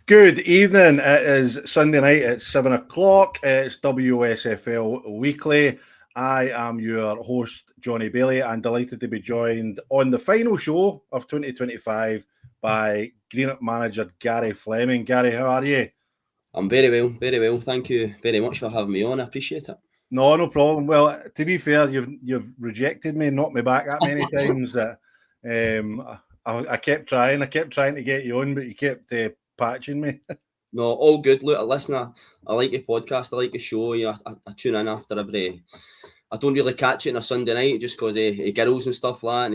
Good evening. It is Sunday night at 7 o'clock. It's WOSFL Weekly. I am your host, Jonny Baillie, and delighted to be joined on the final show of 2025 by Greenock manager Gary Fleming. Gary, how are you? I'm very well. Thank you very much for having me on. I appreciate it. No problem. Well, to be fair, you've rejected me, knocked me back that many times that I kept trying. I kept trying to get you on, but you kept patching me. No, all good. Look, I like your podcast. I like the show. I tune in after every. I don't really catch it on a Sunday night just because of girls and stuff like that, and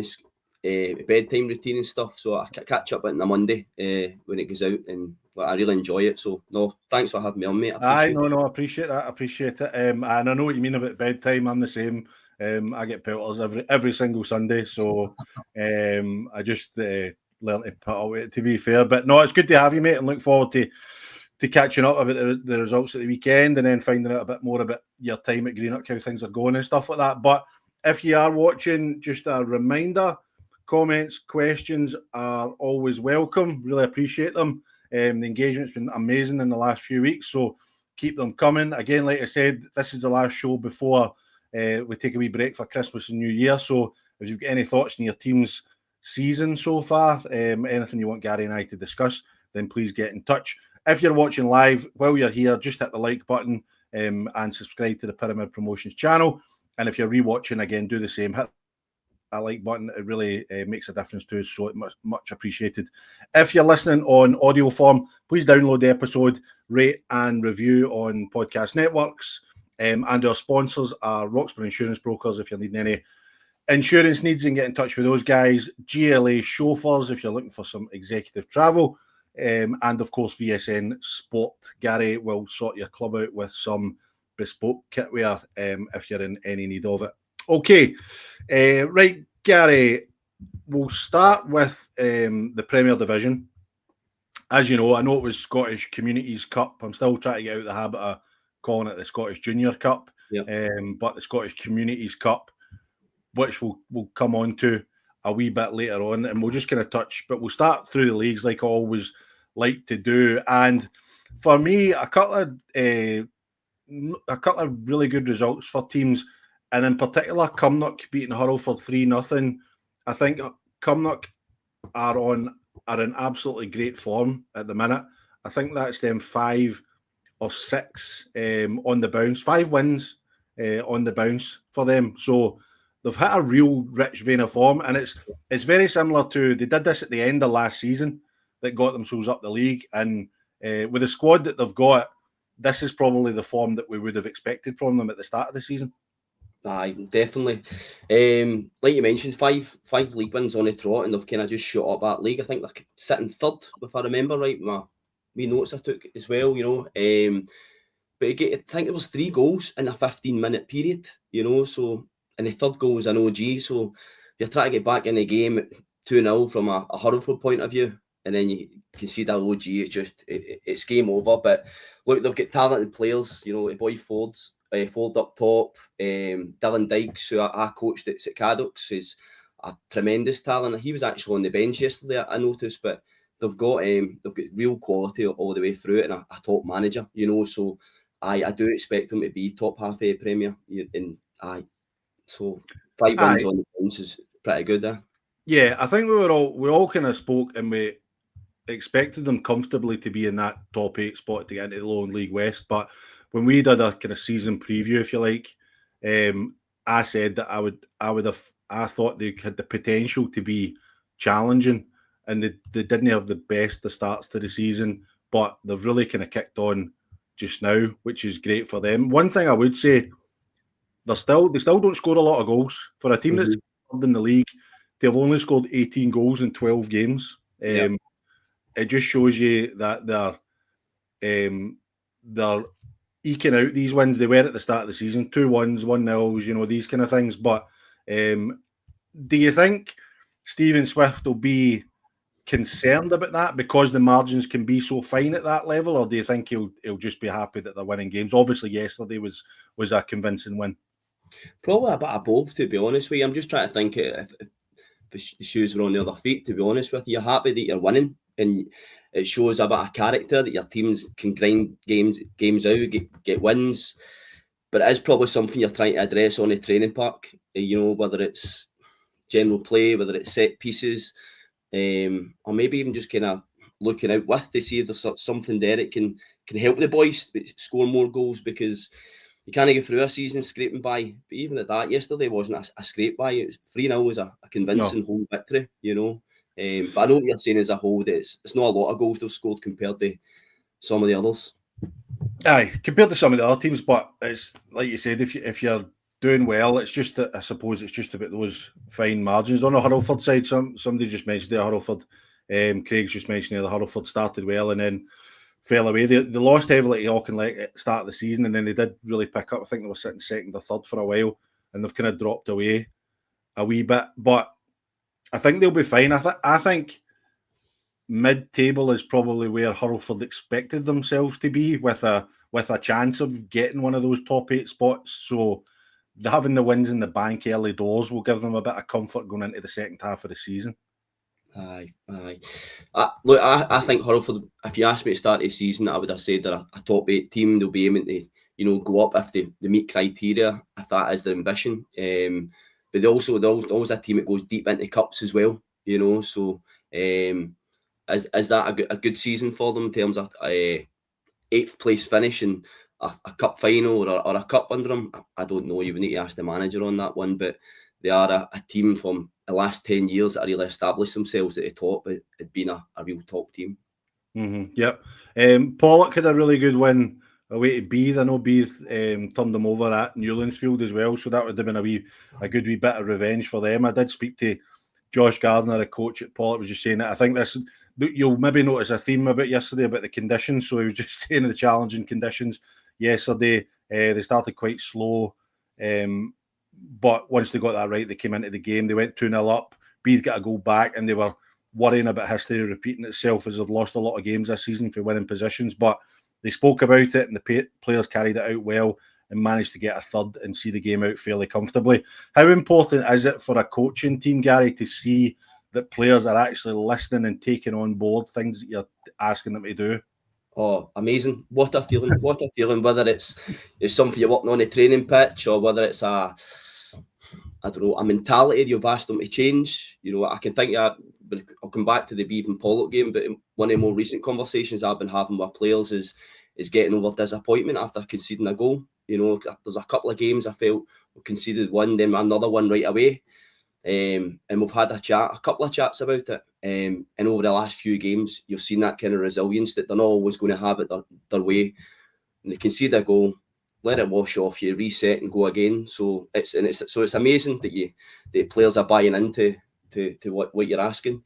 it's bedtime routine and stuff. So I catch up on a Monday when it goes out, and I really enjoy it. So no, thanks for having me on, mate. I appreciate that. I appreciate it. And I know what you mean about bedtime. I'm the same. I get pelters every single Sunday, so I just learn to put away. To be fair, but no, it's good to have you, mate, and look forward to catching up about the results at the weekend, and then finding out a bit more about your time at Greenock, how things are going and stuff like that. But if you are watching, just a reminder: comments, questions are always welcome. Really appreciate them. The engagement's been amazing in the last few weeks, so keep them coming. Again, like I said, this is the last show before we take a wee break for Christmas and New Year. So if you've got any thoughts on your team's season so far, anything you want Gary and I to discuss, then please get in touch. If you're watching live, while you're here, just hit the like button and subscribe to the Pyramid Promotions channel. And if you're rewatching, again, do the same. Hit that like button. It really makes a difference to us, so it's much appreciated. If you're listening on audio form, please download the episode, rate and review on podcast networks. And our sponsors are Roxburgh Insurance Brokers. If you're needing any insurance needs, and get in touch with those guys. GLA Chauffeurs if you're looking for some executive travel. And of course, VSN Sport. Gary will sort your club out with some bespoke kitwear if you're in any need of it. Okay, right, Gary, we'll start with the Premier Division. As you know, I know it was Scottish Communities Cup. I'm still trying to get out of the habit of calling it the Scottish Junior Cup, but the Scottish Communities Cup, which we'll come on to a wee bit later on, and we'll just kind of touch, but we'll start through the leagues like I always like to do. And for me, a couple of really good results for teams, and in particular, Cumnock beating Hurlford 3-0. I think Cumnock are in absolutely great form at the minute. I think that's them 5 or 6 on the bounce, 5 wins on the bounce for them. So they've hit a real rich vein of form, and it's very similar to, they did this at the end of last season that got themselves up the league, and with the squad that they've got, this is probably the form that we would have expected from them at the start of the season. Aye, definitely. Like you mentioned, five league wins on the trot, and they've kind of just shot up that league. I think they're sitting third, if I remember right. My wee notes I took as well, but I think it was 3 goals in a 15-minute period, so, and the third goal was an OG, so you're trying to get back in the game at 2-0 from a Hurlford point of view, and then you can see that OG, it's game over. But look, they've got talented players, boy Ford up top, Dylan Dykes, who I coached at Caddocks, is a tremendous talent. He was actually on the bench yesterday, I noticed, but they've got real quality all the way through it, and a top manager, so I do expect them to be top half of the Premier, so 5 wins on the bench is pretty good there. Yeah, I think we all kind of spoke, and we expected them comfortably to be in that top 8 spot to get into the Lowland League West. But when we did a kind of season preview, if you like, I said that I thought they had the potential to be challenging, and they didn't have the best of starts to the season, but they've really kind of kicked on just now, which is great for them. One thing I would say, they still don't score a lot of goals for a team that's in the league. They've only scored 18 goals in 12 games. It just shows you that they're eking out these wins. They were at the start of the season, 2-1s, 1-0s, these kind of things. But do you think Stephen Swift will be concerned about that because the margins can be so fine at that level, or do you think he'll just be happy that they're winning games? Obviously, yesterday was a convincing win. Probably a bit of both, to be honest with you. I'm just trying to think if the shoes were on the other feet, to be honest with you. You're happy that you're winning, and It shows a bit of character that your teams can grind games out, get wins. But it is probably something you're trying to address on the training park. You know, whether it's general play, whether it's set pieces, or maybe even just kind of looking out with to see if there's something there that can help the boys score more goals, because you can't get through a season scraping by. But even at that, yesterday wasn't a scrape by. It was 3-0 was a convincing home victory, you know. But I know what you're saying as a whole, that it's not a lot of goals they've scored compared to some of the others. Aye, compared to some of the other teams, but it's like you said, if you're doing well, it's just that I suppose it's just about those fine margins. On the Hurlford side, somebody just mentioned the Hurlford. Craig's just mentioned the Hurlford started well and then fell away. They lost heavily to Auchinleck at the start of the season, and then they did really pick up. I think they were sitting second or third for a while, and they've kind of dropped away a wee bit. But I think they'll be fine. I think mid-table is probably where Hurlford expected themselves to be, with a chance of getting one of those top 8 spots. So having the wins in the bank early doors will give them a bit of comfort going into the second half of the season. Aye. Look, I think Hurlford, if you asked me to start the season, I would have said they're a top 8 team. They'll be aiming to, you know, go up if they meet criteria, if that is the ambition. But they're always a team that goes deep into cups as well, you know. So is that a good season for them in terms of 8th place finish and a cup final or a cup under them? I don't know. You would need to ask the manager on that one. But they are a team from the last 10 years that really established themselves at the top. It been a real top team. Mm-hmm, yep. Pollock had a really good win away to Beith. I know Beith turned them over at Newlandsfield as well, so that would have been a good wee bit of revenge for them. I did speak to Josh Gardner, a coach at Pollock, was just saying that I think you'll maybe notice a theme about yesterday about the conditions. So he was just saying the challenging conditions yesterday. They started quite slow, but once they got that right, they came into the game. They went 2-0 up. Beith got a goal back, and they were worrying about history repeating itself, as they've lost a lot of games this season for winning positions. But they spoke about it, and the players carried it out well and managed to get a third and see the game out fairly comfortably. How important is it for a coaching team, Gary, to see that players are actually listening and taking on board things that you're asking them to do? Oh, amazing. What a feeling. What a feeling. Whether it's something you're working on the training pitch, or whether it's a mentality you've asked them to change. You know, I can think of, I'll come back to the Beith and Pollock game, but one of the more recent conversations I've been having with players is getting over disappointment after conceding a goal. You know, there's a couple of games I felt we conceded one, then another one right away. And we've had a couple of chats about it. And over the last few games, you've seen that kind of resilience that they're not always going to have it their way. And they concede a goal, let it wash off you, reset and go again. So it's amazing that players are buying into what you're asking.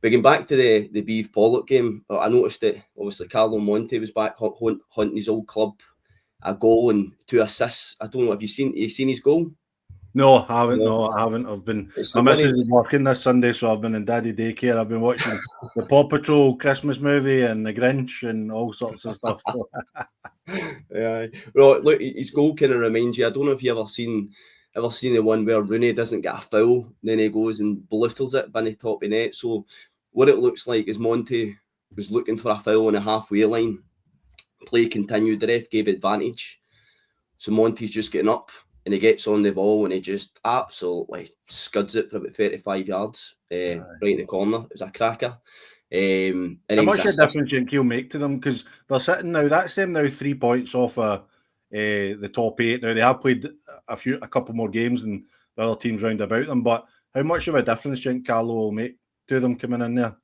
But getting back to the Beith Pollock game, I noticed that obviously Carlo Monte was back hunting his old club, a goal and 2 assists. I don't know, have you seen his goal? No, I haven't. No, I haven't. I've been. My missus is working this Sunday, so I've been in daddy daycare. I've been watching the Paw Patrol Christmas movie and the Grinch and all sorts of stuff. So. Yeah. Well, look, his goal kind of reminds you. I don't know if you ever seen the one where Rooney doesn't get a foul, then he goes and belittles it by the top of net. So what it looks like is Monty was looking for a foul on the halfway line. Play continued. The ref gave advantage. So Monty's just getting up and he gets on the ball and he just absolutely scuds it for about 35 yards right in the corner. It was a cracker. How much a difference do you think he'll make to them? Because they're sitting now, that's them now 3 points off the top 8. Now, they have played a couple more games than the other teams round about them, but how much of a difference do you think Carlo will make to them coming in there?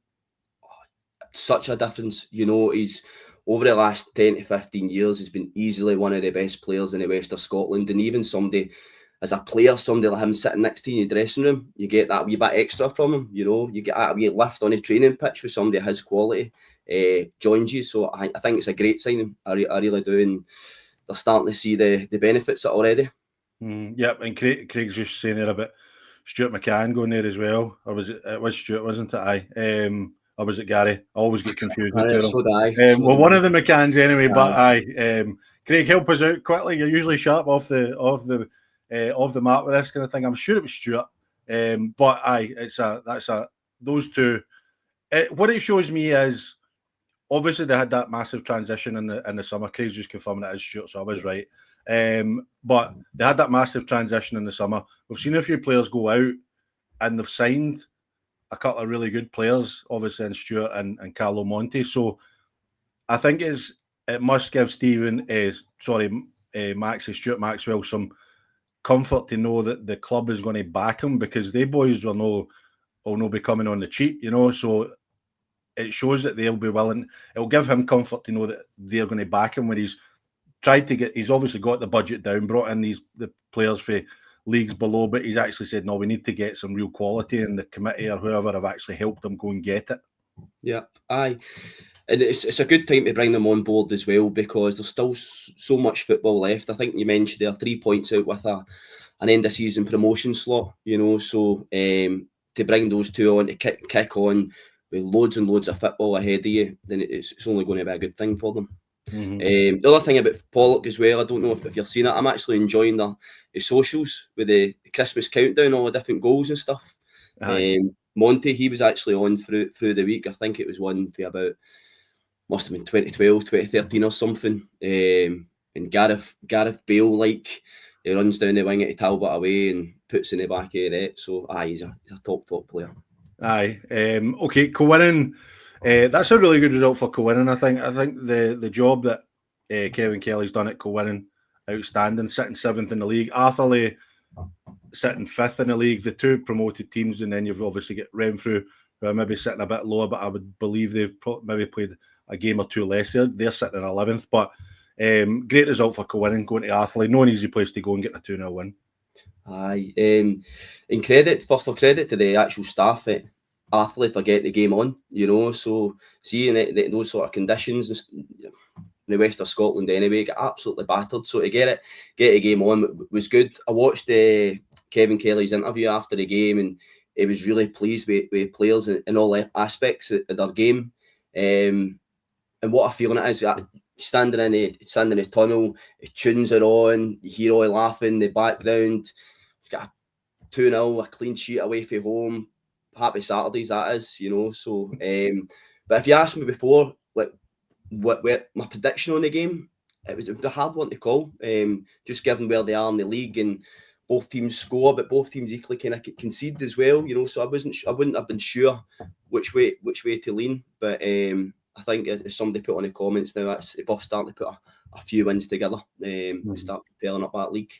Such a difference. You know, he's over the last 10 to 15 years, he's been easily one of the best players in the west of Scotland. And even as a player, somebody like him sitting next to you in the dressing room, you get that wee bit extra from him. You know, you get that wee lift on a training pitch with somebody of his quality joins you. So I think it's a great signing. I really do. And they're starting to see the benefits of it already. Yep, and Craig's just saying there about Stuart McCann going there as well. Or was it was Stuart, wasn't it? Or was it Gary? I always get confused with them. So one of the McCanns anyway, but Craig, help us out quickly. You're usually sharp off the mark with this kind of thing. I'm sure it was Stuart, but those two. What it shows me is obviously they had that massive transition in the summer. Craig's just confirming it is Stuart, so I was right. But they had that massive transition in the summer. We've seen a few players go out, and they've signed a couple of really good players, obviously in Stuart and Carlo Monti. So I think it must give Stuart Maxwell some comfort to know that the club is going to back him, because they boys will not be coming on the cheap, So it shows that they'll be willing. It'll give him comfort to know that they're going to back him when he's tried to get. He's obviously got the budget down, brought in the players for leagues below, but he's actually said, no, we need to get some real quality, and the committee or whoever have actually helped them go and get it. Yeah, aye. And it's a good time to bring them on board as well, because there's still so much football left. I think you mentioned there 3 points out with an end of season promotion slot, so to bring those two on to kick on with loads and loads of football ahead of you, then it's only going to be a good thing for them. The other thing about Pollock as well, I don't know if you've seen it, I'm actually enjoying the socials with the Christmas countdown, all the different goals and stuff. Monty, he was actually on through the week. I think it was one for about, must have been 2012, 2013 or something. And Gareth Bale, he runs down the wing at Talbot away and puts in the back of the net. So he's a top player. Aye. Okay, Corinne. That's a really good result for Corinne. I think the job that Kevin Kelly's done at Corinne, outstanding. Sitting 7th in the league. Arthurlie sitting 5th in the league. The two promoted teams, and then you've obviously got Renfrew, who are maybe sitting a bit lower, but I would believe they've maybe played a game or two less there. They're sitting in 11th, but great result for Corinne going to Arthurlie. No an easy place to go and get a 2-0 win. Aye. In credit to the actual staff at Arthurlie for getting the game on, so seeing it, those sort of conditions in the west of Scotland anyway, get absolutely battered. So to get a game on was good. I watched Kevin Kelly's interview after the game, and he was really pleased with players in all aspects of their game. And what a feeling it is, standing in the tunnel, the tunes are on, you hear all laughing in the background. He's got a 2-0, a clean sheet away from home. Happy Saturdays, that is, So, but if you asked me before, what my prediction on the game, it was a hard one to call. Just given where they are in the league, and both teams score, but both teams equally kind of concede as well. So I wouldn't have been sure which way to lean. But I think as somebody put on the comments now, it's both starting to put a few wins together and start preparing up that league.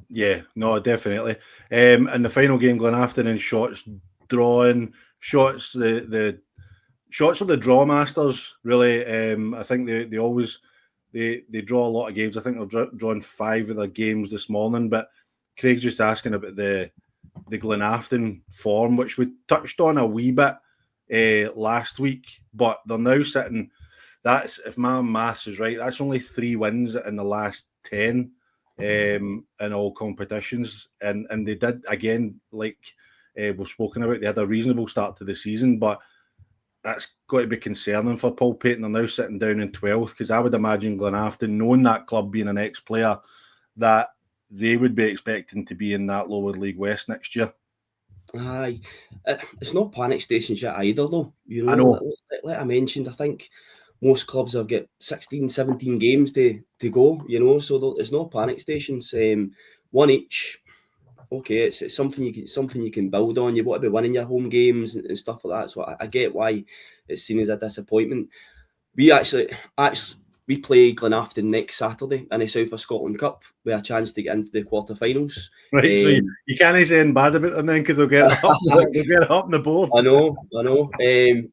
Yeah, no, definitely. And the final game, Glenafton and Shotts drawing. Shotts, the Shotts are the draw masters, really. I think they always draw a lot of games. I think they've drawn 5 of their games this morning. But Craig's just asking about the Glenafton form, which we touched on a wee bit last week, but they're now sitting. That's, if my maths is right, that's only 3 wins in the last 10 in all competitions, and they did again, like we've spoken about. They had a reasonable start to the season, but that's got to be concerning for Paul Payton. They're now sitting down in 12th, because I would imagine Glenafton, knowing that club being an ex-player, that they would be expecting to be in that lower League West next year. Aye, it's not panic stations yet either, though. I know. Like I mentioned, I think most clubs have got 16, 17 games to go. So there's no panic stations. One each. Okay, it's something you can build on. You want to be winning your home games and stuff like that. So I get why it's seen as a disappointment. We we play Glenafton next Saturday in the South of Scotland Cup with a chance to get into the quarterfinals. Right, so you can't say anything bad about them then, because they'll get up on the board. I know.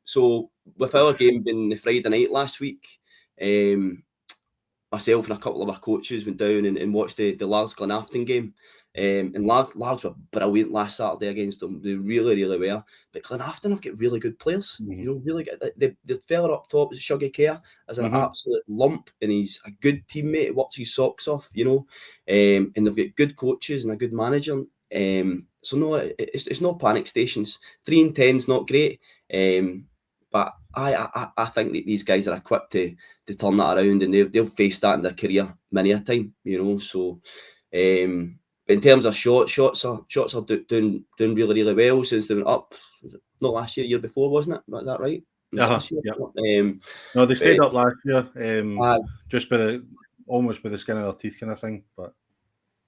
So with our game being the Friday night last week, myself and a couple of our coaches went down and watched the Largs Glenafton game. And Largs were brilliant last Saturday against them. They really, really were. But Glenafton have got really good players. Really good. The fella up top is Shuggy Kerr, as an absolute lump, and he's a good teammate. He works his socks off, and they've got good coaches and a good manager. So no, it's not panic stations. 3-10's not great. But I think that these guys are equipped to turn that around, and they'll face that in their career many a time, So, but in terms of Shotts are doing really, really well since they went up. Was it not last year before, wasn't it? Is that right? this year. Yeah. No, they stayed up last year, just almost by the skin of their teeth kind of thing. But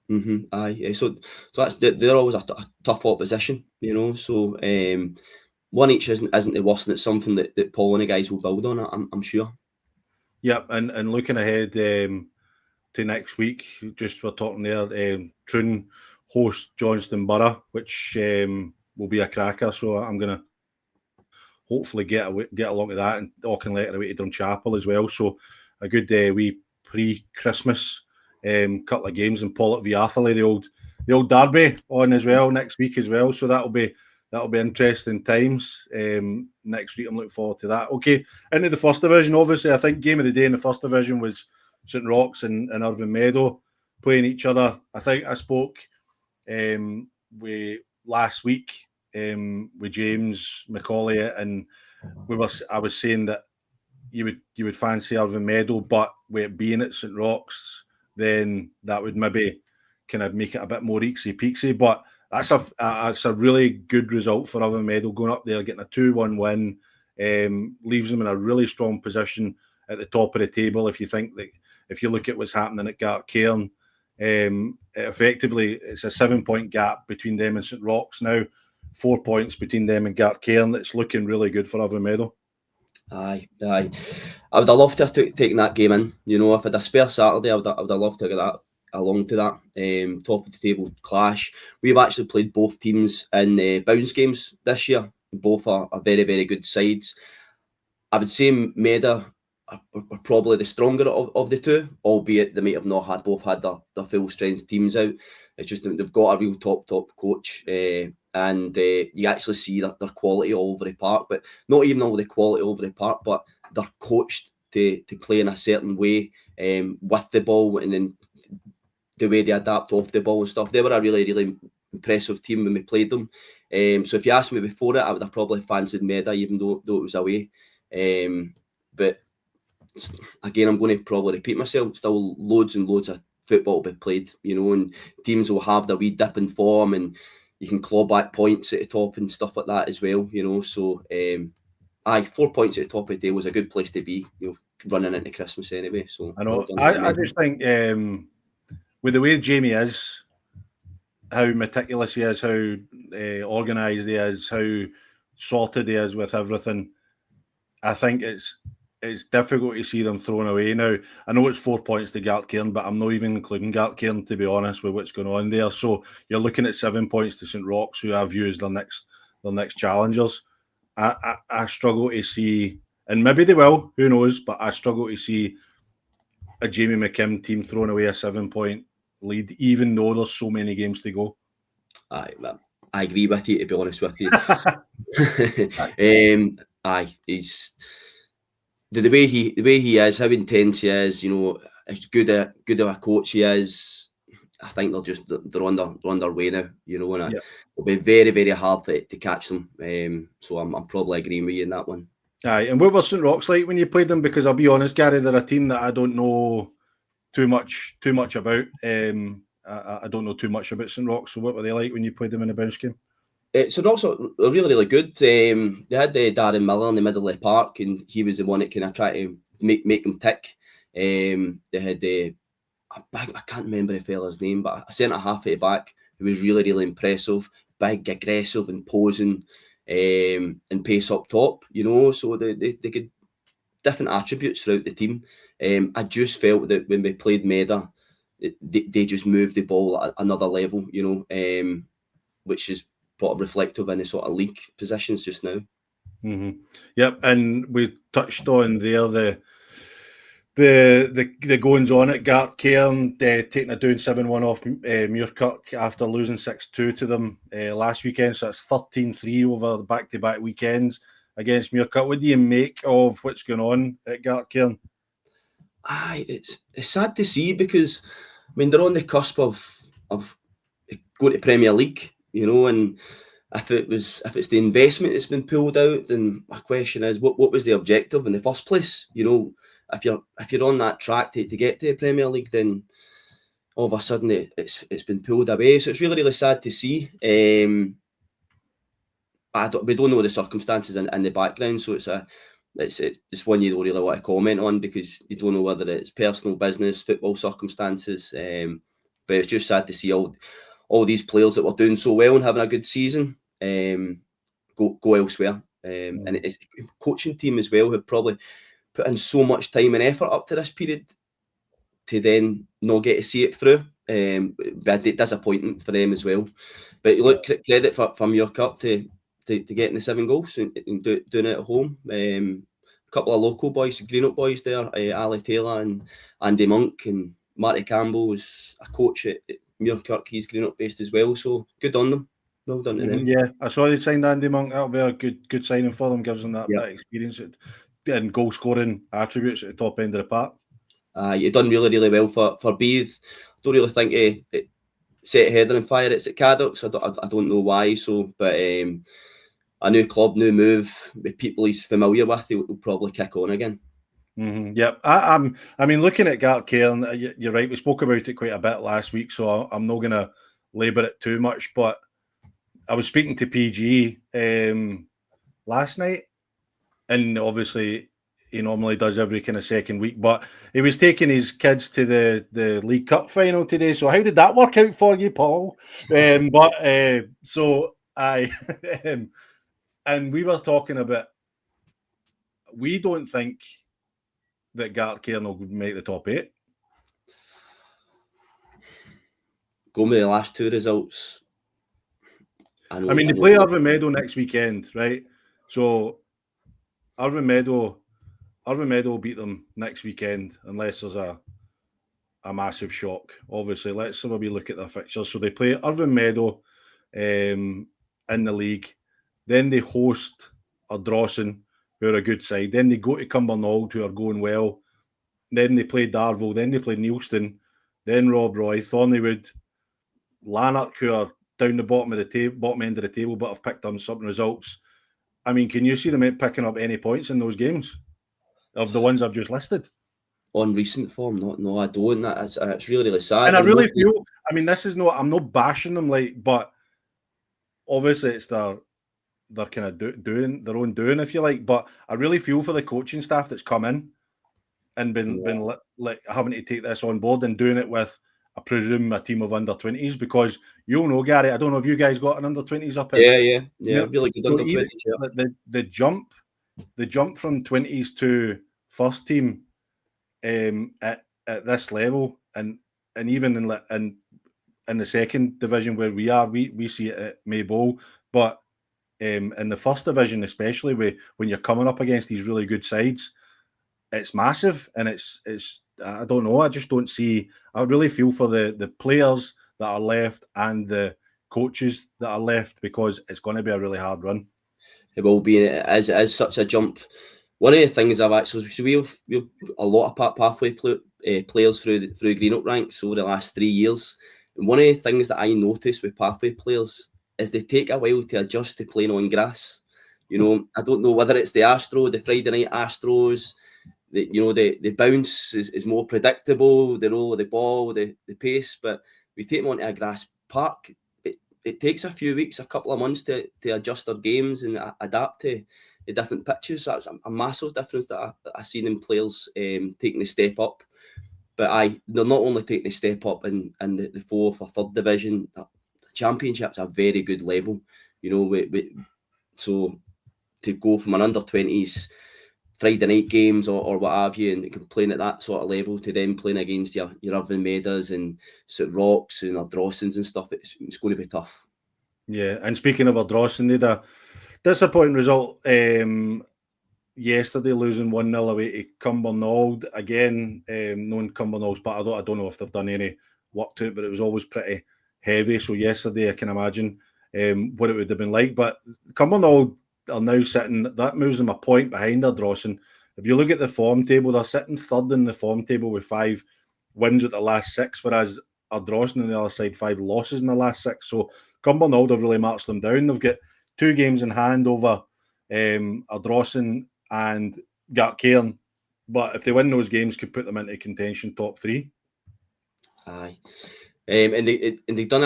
so that's they're always a tough opposition, you know. So one each isn't the worst, and it's something that Paul and the guys will build on. I'm sure. Yep, and looking ahead to next week, just we're talking there. Troon host Johnston Borough, which will be a cracker. So I'm gonna hopefully get along to that, and Auchinleck away to Drumchapel as well. So a good wee pre-Christmas couple of games, and Pollock v Atherley, the old derby on as well next week as well. So that'll be interesting times next week. I'm looking forward to that. Okay, into the first division. Obviously, I think game of the day in the first division was St Roch's and Irvine Meadow playing each other. I think I spoke with last week with James Macaulay, and I was saying that you would fancy Irvine Meadow, but with it being at St Roch's, then that would maybe kind of make it a bit more eaksy-peaksy. But that's a really good result for Irvine Meadow, going up there, getting a 2-1 win, leaves them in a really strong position at the top of the table. If you look at what's happening at Gartcairn, effectively it's a 7-point gap between them and St Roch's now. 4 points between them and Gartcairn. It's looking really good for Irvine Meadow. Aye. I would have loved to have taken that game in. You know, if I had a spare Saturday, I would have loved to get that along to that top of the table clash. We've actually played both teams in bounce games this year. Both are very, very good sides. I would say Meadow are probably the stronger of the two, albeit they might have not both had their full strength teams out. It's just they've got a real top coach, and you actually see their quality all over the park. But not even all the quality over the park, but they're coached to play in a certain way with the ball, and then the way they adapt off the ball and stuff. They were a really, really impressive team when we played them. So if you asked me before it, I would have probably fancied Meadow, even though it was away. But again, I'm going to probably repeat myself. Still loads and loads of football will be played, you know, and teams will have their wee dip in form, and you can claw back points at the top and stuff like that as well, you know. So 4 points at the top of the day was a good place to be, you know, running into Christmas anyway. So I know. I just think with the way Jamie is, how meticulous he is, how organised he is, how sorted he is with everything, I think it's difficult to see them thrown away now. I know it's 4 points to Gartcairn, but I'm not even including Gartcairn, to be honest, with what's going on there. So you're looking at 7 points to St Roch's, who I view as their next challengers. I struggle to see, and maybe they will, who knows, but I struggle to see a Jamie McKim team throwing away a 7-point lead, even though there's so many games to go. I agree with you, to be honest with you. He's the way he is, how intense he is, you know, as good of a coach he is. I think they're on their way now, you know, and it'll be very, very hard to catch them. So I'm probably agreeing with you in that one. Aye, and what was St Roch's like when you played them? Because I'll be honest, Gary, they're a team that I don't know too much about. I don't know too much about St Roch's. So what were they like when you played them in a bounce game? St Roch's are really, really good. They had Darren Miller in the middle of the park, and he was the one that kind of tried to make them tick. They had I can't remember the fella's name, but a centre half at the back who was really, really impressive, big, aggressive, imposing, and pace up top. You know, so they get different attributes throughout the team. I just felt that when we played Meadow, they just moved the ball at another level. You know, which is reflective in the sort of league positions just now. Mm-hmm. Yep, and we touched on there the goings on at Gartcairn, taking a down 7-1 off Muirkirk after losing 6-2 to them last weekend. So that's 13-3 over the back-to-back weekends against Muirkirk. What do you make of what's going on at Gartcairn? It's sad to see, because I mean they're on the cusp of going to Premier League, you know, and if it's the investment that's been pulled out, then my question is, what was the objective in the first place? You know, if you're on that track to get to the Premier League, then all of a sudden it's been pulled away. So it's really, really sad to see. We don't know the circumstances in the background, so it's one you don't really want to comment on because you don't know whether it's personal, business, football circumstances. But it's just sad to see all these players that were doing so well and having a good season go elsewhere. And it's the coaching team as well have probably put in so much time and effort up to this period to then not get to see it through. But disappointing for them as well. But look, credit from your cup to getting the 7 goals and doing it at home. A couple of local boys, Greenock boys there, Ali Taylor and Andy Monk, and Marty Campbell was a coach at Muirkirk. He's Greenock based as well, so good on them. Well done to them. Yeah, I saw they signed Andy Monk. That'll be a good signing for them. Gives them that experience and goal scoring attributes at the top end of the park. You've done really well for Beath. Don't really think it set header and fire. It's at Caddocks. I don't know why. So, but a new club, new move with people he's familiar with, he'll probably kick on again. Yeah, I mean, looking at Gartcairn, you're right. We spoke about it quite a bit last week, so I'm not going to labour it too much. But I was speaking to PG last night, and obviously he normally does every kind of second week, but he was taking his kids to the League Cup final today. So how did that work out for you, Paul? So I and we were talking about, we don't think that Gartcairn will make the top 8. Going with the last 2 results. I mean, they play Irvine Meadow next weekend, right? So Irvine Meadow will beat them next weekend unless there's a massive shock. Obviously, let's have a wee look at their fixtures. So they play Irvine Meadow in the league. Then they host Ardrossan, who are a good side. Then they go to Cumbernauld, who are going well. Then they play Darvel. Then they play Neilston. Then Rob Roy, Thorneywood, Lanark, who are down the bottom end of the table, but have picked up some results. I mean, can you see them picking up any points in those games of the ones I've just listed? On recent form, no, I don't. It's really sad. And I really feel, I mean, I'm not bashing them, but obviously it's their kind of doing their own doing, if you like. But I really feel for the coaching staff that's come in and been having to take this on board and doing it with, I presume, a team of under-20s, because you'll know, Gary, I don't know if you guys got an under-20s up in. Yeah, really good under-20s. The jump from 20s to first team at this level, and even in the second division where we are, we see it at Maybole, but in the first division, especially when you're coming up against these really good sides, it's massive, and it's I don't know. I just don't see. I really feel for the players that are left and the coaches that are left, because it's going to be a really hard run. It will be, as such a jump. One of the things I've actually, so we have a lot of pathway players through Greenock ranks over the last 3 years. And one of the things that I notice with pathway players is they take a while to adjust to playing on grass. You know, I don't know whether it's the Friday night Astros. The bounce is more predictable, the roll of the ball, the pace, but we take them onto a grass park. It takes a few weeks, a couple of months to adjust their games and adapt to the different pitches. That's a massive difference that I seen in players taking the step up. But they're not only taking the step up in the 4th or 3rd division, the Championship's a very good level. You know, so to go from an under-20s Friday night games or what have you, and playing at that sort of level, to then playing against your Irvine Meadows and St Rocks and Ardrossans and stuff, it's going to be tough. Yeah, and speaking of Ardrossan, they had a disappointing result yesterday, losing 1-0 away to Cumbernauld. Again, knowing Cumbernauld, but I don't know if they've done any work to it, but it was always pretty heavy. So yesterday, I can imagine what it would have been like. But Cumbernauld are now sitting, that moves them a point behind Ardrossan. If you look at the form table, they're sitting 3rd in the form table with 5 wins at the last 6, whereas Ardrossan on the other side, 5 losses in the last 6. So Cumbernauld have really marched them down. They've got 2 games in hand over Ardrossan and Gartcairn, but if they win those games, could put them into contention top 3. Aye, and they've done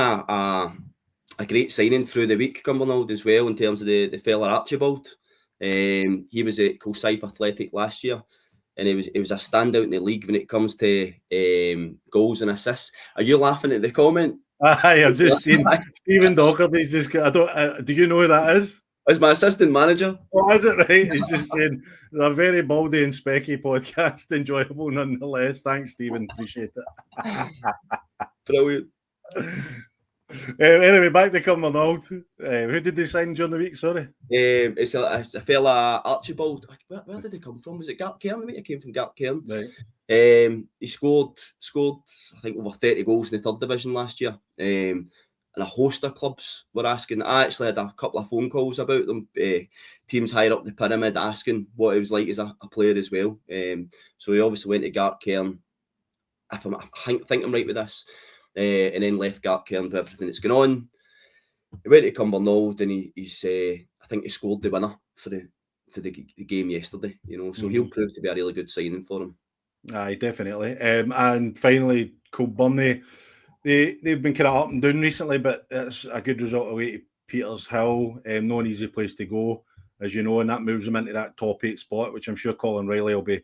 a great signing through the week, Cumbernauld, as well, in terms of the fella Archibald. He was at Kilsyth Athletic last year, and he was a standout in the league when it comes to goals and assists. Are you laughing at the comment? I've just seen Stephen Docherty's just got, do you know who that is? It's my assistant manager. Oh, is it right? He's just saying a very baldy and specky podcast, enjoyable nonetheless. Thanks, Stephen. Appreciate it. Brilliant. Anyway, back to Cumbernauld. Who did they sign during the week? Sorry. It's a fella, Archibald. Where did he come from? Was it Gartcairn? I think he came from Gartcairn. Right. He scored, I think, over 30 goals in the third division last year. And a host of clubs were asking. I actually had a couple of phone calls about them. Teams higher up the pyramid asking what it was like as a player as well. So he obviously went to Gartcairn. I think I'm right with this. And then left Gartcairn with everything that's going on. He went to Cumbernauld and he's I think he scored the winner for the game yesterday. So he'll prove to be a really good signing for him. Aye, definitely. And finally, Kilbirnie. They've been kind of up and down recently, but it's a good result away to Peters Hill. No an easy place to go, as you know, and that moves them into that top 8 spot, which I'm sure Colin Riley will be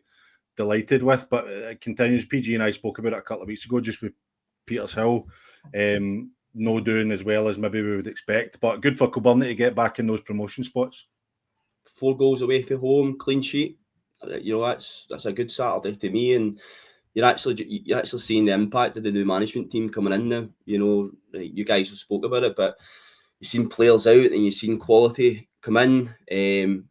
delighted with. But it continues. PG and I spoke about it a couple of weeks ago, just with Peters Hill. No doing as well as maybe we would expect, but good for Kilbirnie to get back in those promotion spots. 4 goals away from home, clean sheet. That's a good Saturday to me, and you're actually seeing the impact of the new management team coming in now. You guys have spoke about it, but you've seen players out and you've seen quality come in, and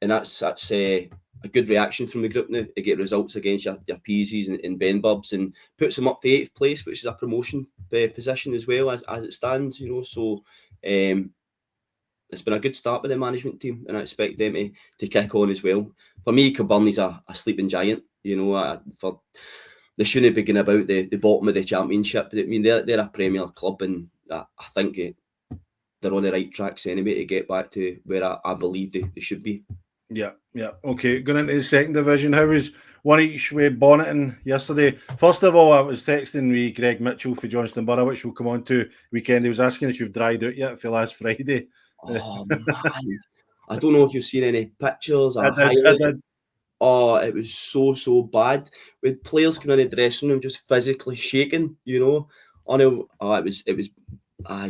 that's a good reaction from the group now to get results against your Peasies and Benburbs, and puts them up to 8th place, which is a promotion position as well as it stands. So it's been a good start with the management team, and I expect them to kick on as well. For me, Kilbirnie's a sleeping giant. They shouldn't be going about the bottom of the championship. I mean, they're a Premier club, and I think they're on the right tracks anyway to get back to where I believe they should be. Yeah. Okay, going into the second division, how was one each with Bonneton yesterday? First of all, I was texting with Greg Mitchell for Johnston Borough, which we'll come on to weekend. He was asking if you've dried out yet for last Friday. Oh, man. I don't know if you've seen any pictures or I did. Oh, it was so bad. With players coming in the dressing room just physically shaking, Oh no, it was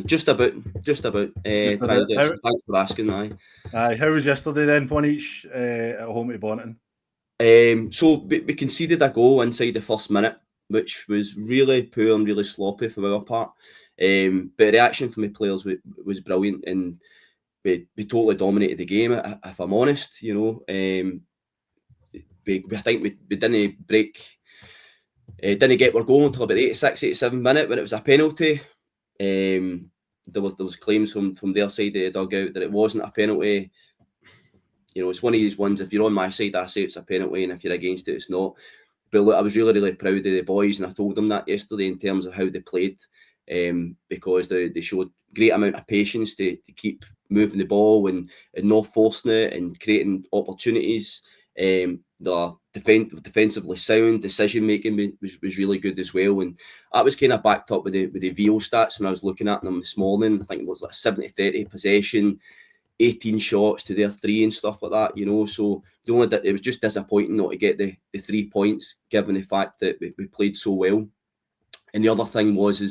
just about. Thanks for asking. Aye, how was yesterday then? One each at home to Bonneton. So we conceded a goal inside the first minute, which was really poor and really sloppy from our part. But the reaction from the players was brilliant, and we totally dominated the game. If I'm honest, I think we didn't break. Didn't get our goal until about 86, 87 minute when it was a penalty. There was claims from their side of the dugout that it wasn't a penalty. It's one of these ones. If you're on my side, I say it's a penalty, and if you're against it, it's not. But look, I was really proud of the boys, and I told them that yesterday in terms of how they played, because they showed great amount of patience to keep moving the ball and not forcing it and creating opportunities. The defensively sound, decision making was really good as well, and that was kind of backed up with the VO stats when I was looking at them this morning. I think it was like 70-30 possession, 18 shots to their 3 and stuff like that. So it was just disappointing not to get the 3 points, given the fact that we played so well. And the other thing was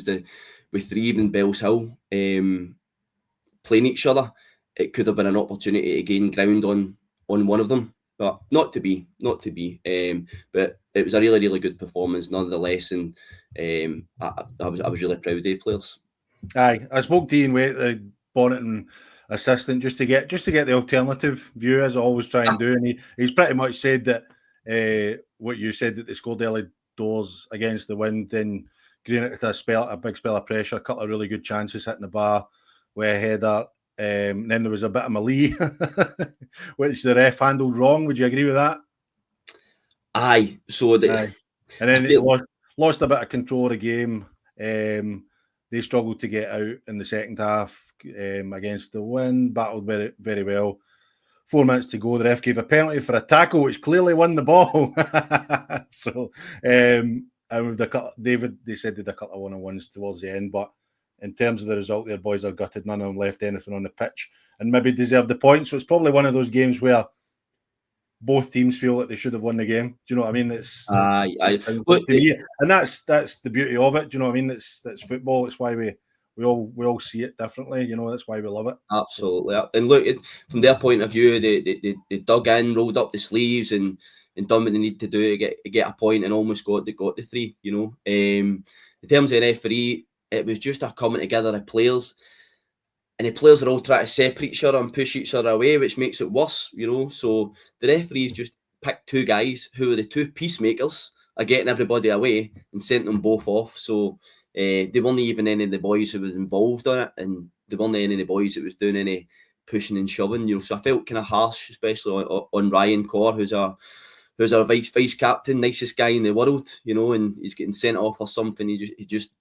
with Reeve and Bells Hill playing each other, it could have been an opportunity to gain ground on one of them. But not to be. But it was a really good performance nonetheless, and I was really proud of the players. Aye, I spoke to Ian Waite, the Bonneton assistant, just to get the alternative view, as I always try and do, and he's pretty much said that what you said, that they scored early doors against the wind, and Greenock had a big spell of pressure, a couple of really good chances hitting the bar with a header. And then there was a bit of melee, which the ref handled wrong. Would you agree with that? Aye. And then they lost a bit of control of the game. They struggled to get out in the second half against the wind, battled very, very well. 4 minutes to go. The ref gave a penalty for a tackle, which clearly won the ball. So, and with David, they said they did a couple of one-on-ones towards the end, but in terms of the result, their boys are gutted. None of them left anything on the pitch and maybe deserve the point. So it's probably one of those games where both teams feel like they should have won the game. Do you know what I mean? Look, to me, and that's the beauty of it. Do you know what I mean? It's football. It's why we all see it differently. You know, that's why we love it. Absolutely. And look, from their point of view, they dug in, rolled up the sleeves, and done what they need to do to get a point, and almost got the 3. You know, in terms of the referee, it was just a coming together of players. And the players are all trying to separate each other and push each other away, which makes it worse, you know. So the referees just picked 2 guys who were the 2 peacemakers, are getting everybody away and sent them both off. So they weren't even any of the boys who was involved on it, and they weren't any of the boys that was doing any pushing and shoving, you know. So I felt kind of harsh, especially on Ryan Corr, who's our vice captain, nicest guy in the world, you know, and he's getting sent off for something he just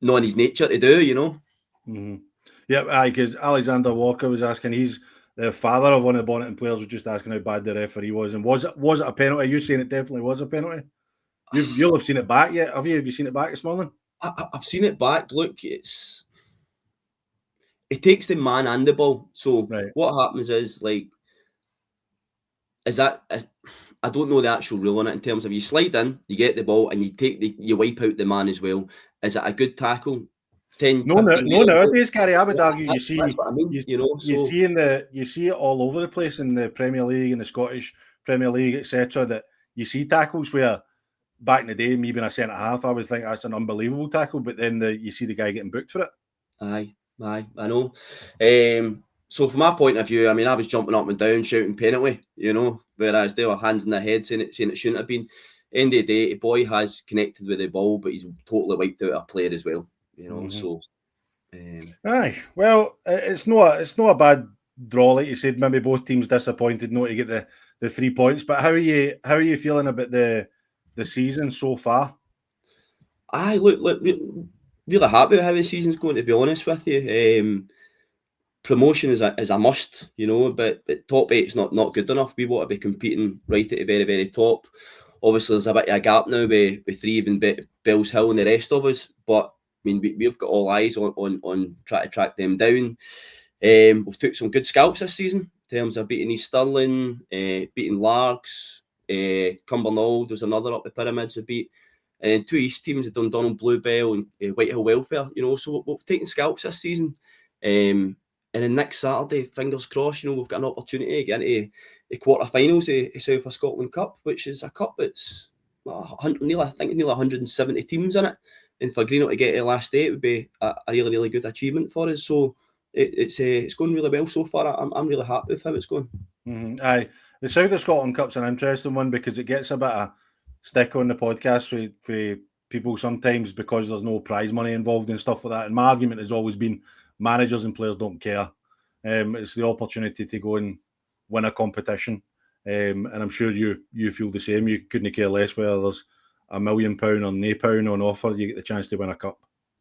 not in his nature to do, you know. Mm-hmm. Yeah, because Alexander Walker was asking, he's the father of one of the Bonneton players, was just asking how bad the referee was, and was it a penalty? You saying it definitely was a penalty? You'll have seen it back yet, have you? Have you seen it back this morning? I've seen it back. Look, it takes the man and the ball. So What happens is, like, I don't know the actual rule on it in terms of you slide in, you get the ball, and you wipe out the man as well. Is it a good tackle? No, nowadays, Gary, I would argue you see it all over the place in the Premier League and the Scottish Premier League, etc. That you see tackles where back in the day, maybe in a centre half, I would think that's an unbelievable tackle, but then you see the guy getting booked for it. Aye, I know. So from my point of view, I mean, I was jumping up and down, shouting penalty, you know, whereas they were hands in their head saying it shouldn't have been. End of the day, the boy has connected with the ball, but he's totally wiped out a player as well. You know, so. Aye, well, it's not a bad draw, like you said. Maybe both teams disappointed not to get the 3 points. But how are you feeling about the season so far? Aye, look, really happy with how the season's going. To be honest with you, promotion is a must, you know. But top 8's not good enough. We want to be competing right at the very, very top. Obviously, there's a bit of a gap now with 3 even Bells Hill and the rest of us, but. I mean, we've got all eyes on trying to track them down. We've took some good scalps this season in terms of beating East Stirling, beating Largs, Cumbernauld. There's another up the pyramids we beat, and then 2 East teams have done Donald Bluebell and Whitehill Welfare. You know, so we've taken scalps this season. And then next Saturday, fingers crossed, you know, we've got an opportunity to get into the quarterfinals of South of Scotland Cup, which is a cup that's nearly 170 teams in it. And for Greenock to get to the last 8 would be a really, really good achievement for us. So it's going really well so far. I'm really happy with how it's going. Mm-hmm. Aye, the South of Scotland Cup's an interesting one because it gets a bit of stick on the podcast for people sometimes because there's no prize money involved and stuff like that. And my argument has always been managers and players don't care. It's the opportunity to go and win a competition. And I'm sure you feel the same. You couldn't care less whether there's £1 million or £0 on offer, you get the chance to win a cup.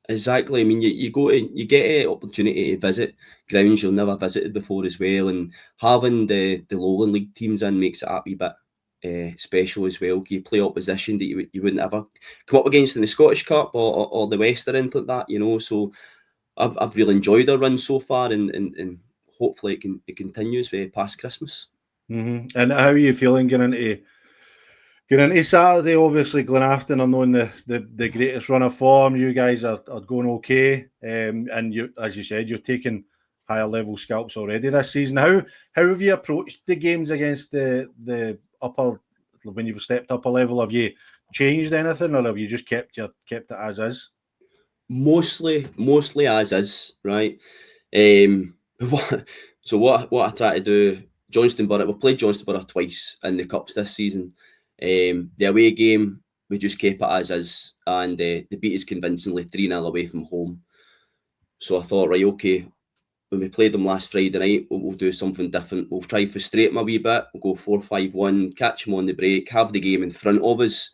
Exactly. I mean, you get an opportunity to visit grounds you've never visited before as well, and having the Lowland League teams in makes it a wee bit special as well. You play opposition that you wouldn't ever come up against in the Scottish Cup or the West or anything like that, you know. So I've really enjoyed our run so far, and hopefully it continues past Christmas. Mm-hmm. And how are you feeling getting into Saturday? Obviously, Glenafton are known the greatest run of form. You guys are going okay, and you, as you said, you've taken higher level scalps already this season. How have you approached the games against the upper, when you've stepped up a level? Have you changed anything, or have you just kept it as is? Mostly as is, right? So what I try to do, Johnstonborough, we've played Johnstonborough twice in the Cups this season. The away game, we just kept it as is, and they beat us convincingly 3-0 away from home. So I thought, right, okay, when we played them last Friday night, we'll do something different. We'll try to frustrate them a wee bit. We'll go 4-5-1, catch them on the break, have the game in front of us.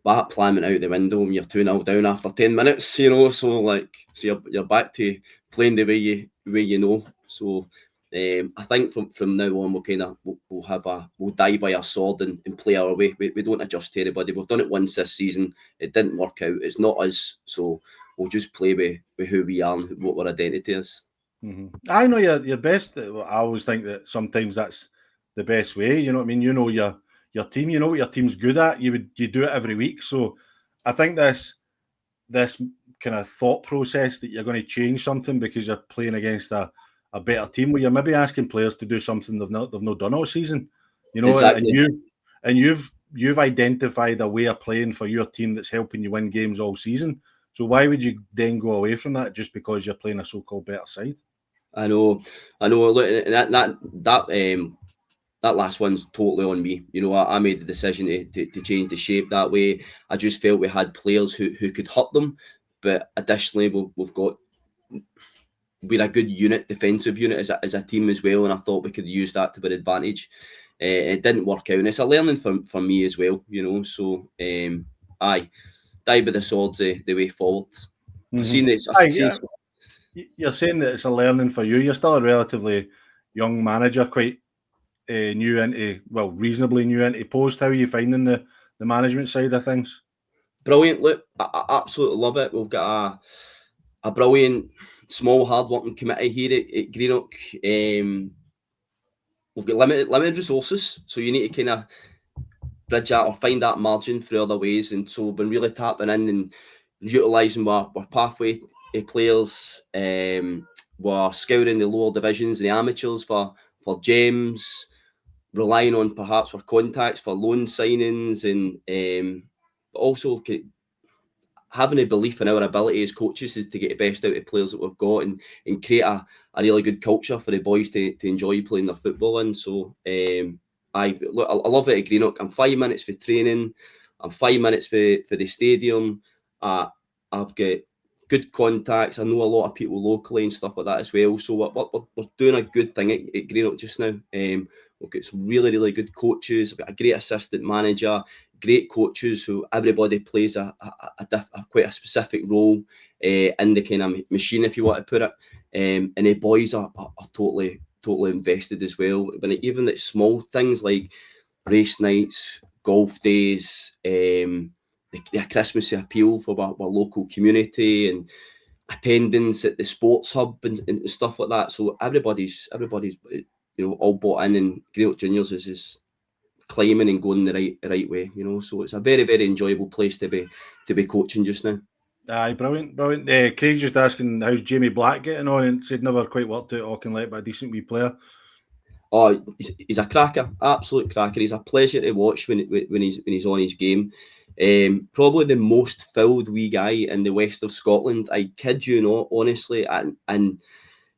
But plan out the window when you're 2-0 down after 10 minutes, you know. So you're back to playing the way you know. So I think from now on we'll die by our sword and play our way. We don't adjust to anybody. We've done it once this season. It didn't work out. It's not us. So we'll just play with who we are and what our identity is. Mm-hmm. I know your best. I always think that sometimes that's the best way. You know what I mean? You know your team. You know what your team's good at. You do it every week. So I think this kind of thought process that you're going to change something because you're playing against a better team, where you're maybe asking players to do something they've not done all season. You know, exactly. and you've identified a way of playing for your team that's helping you win games all season. So why would you then go away from that just because you're playing a so-called better side? I know. Look, that last one's totally on me. You know, I made the decision to change the shape that way. I just felt we had players who could hurt them, but additionally, we're a good unit, defensive unit as a team as well, and I thought we could use that to our advantage. It didn't work out, and it's a learning for me as well. You know, so aye, die by the swords the way forward. Mm-hmm. I've seen this. You're saying that it's a learning for you. You're still a relatively young manager, quite reasonably new into post. How are you finding the management side of things? Brilliant. Look, I absolutely love it. We've got a brilliant, small, hard-working committee here at Greenock. We've got limited resources, so you need to kind of bridge that or find that margin through other ways. And so we've been really tapping in and utilising our pathway players. We're scouring the lower divisions, the amateurs for gems, relying on perhaps our contacts for loan signings, and also having a belief in our ability as coaches is to get the best out of players that we've got and create a really good culture for the boys to enjoy playing their football in. So I love it at Greenock. I'm 5 minutes for training. I'm 5 minutes for the stadium. I've got good contacts. I know a lot of people locally and stuff like that as well. So we're doing a good thing at Greenock just now. We've got some really, really good coaches. We've got a great assistant manager, great coaches who everybody plays quite a specific role in the kind of machine, if you want to put it. And the boys are totally invested as well. But even the small things like race nights, golf days, the Christmas appeal for our local community, and attendance at the sports hub and stuff like that. So everybody's all bought in, and Greenock Juniors is climbing and going the right way, you know. So it's a very, very enjoyable place to be coaching just now. Aye, brilliant. Craig's just asking how's Jamie Black getting on, and said never quite worked out Auchinleck, but a decent wee player. Oh, he's a cracker, absolute cracker. He's a pleasure to watch when he's on his game. Probably the most filled wee guy in the west of Scotland. I kid you not, honestly, and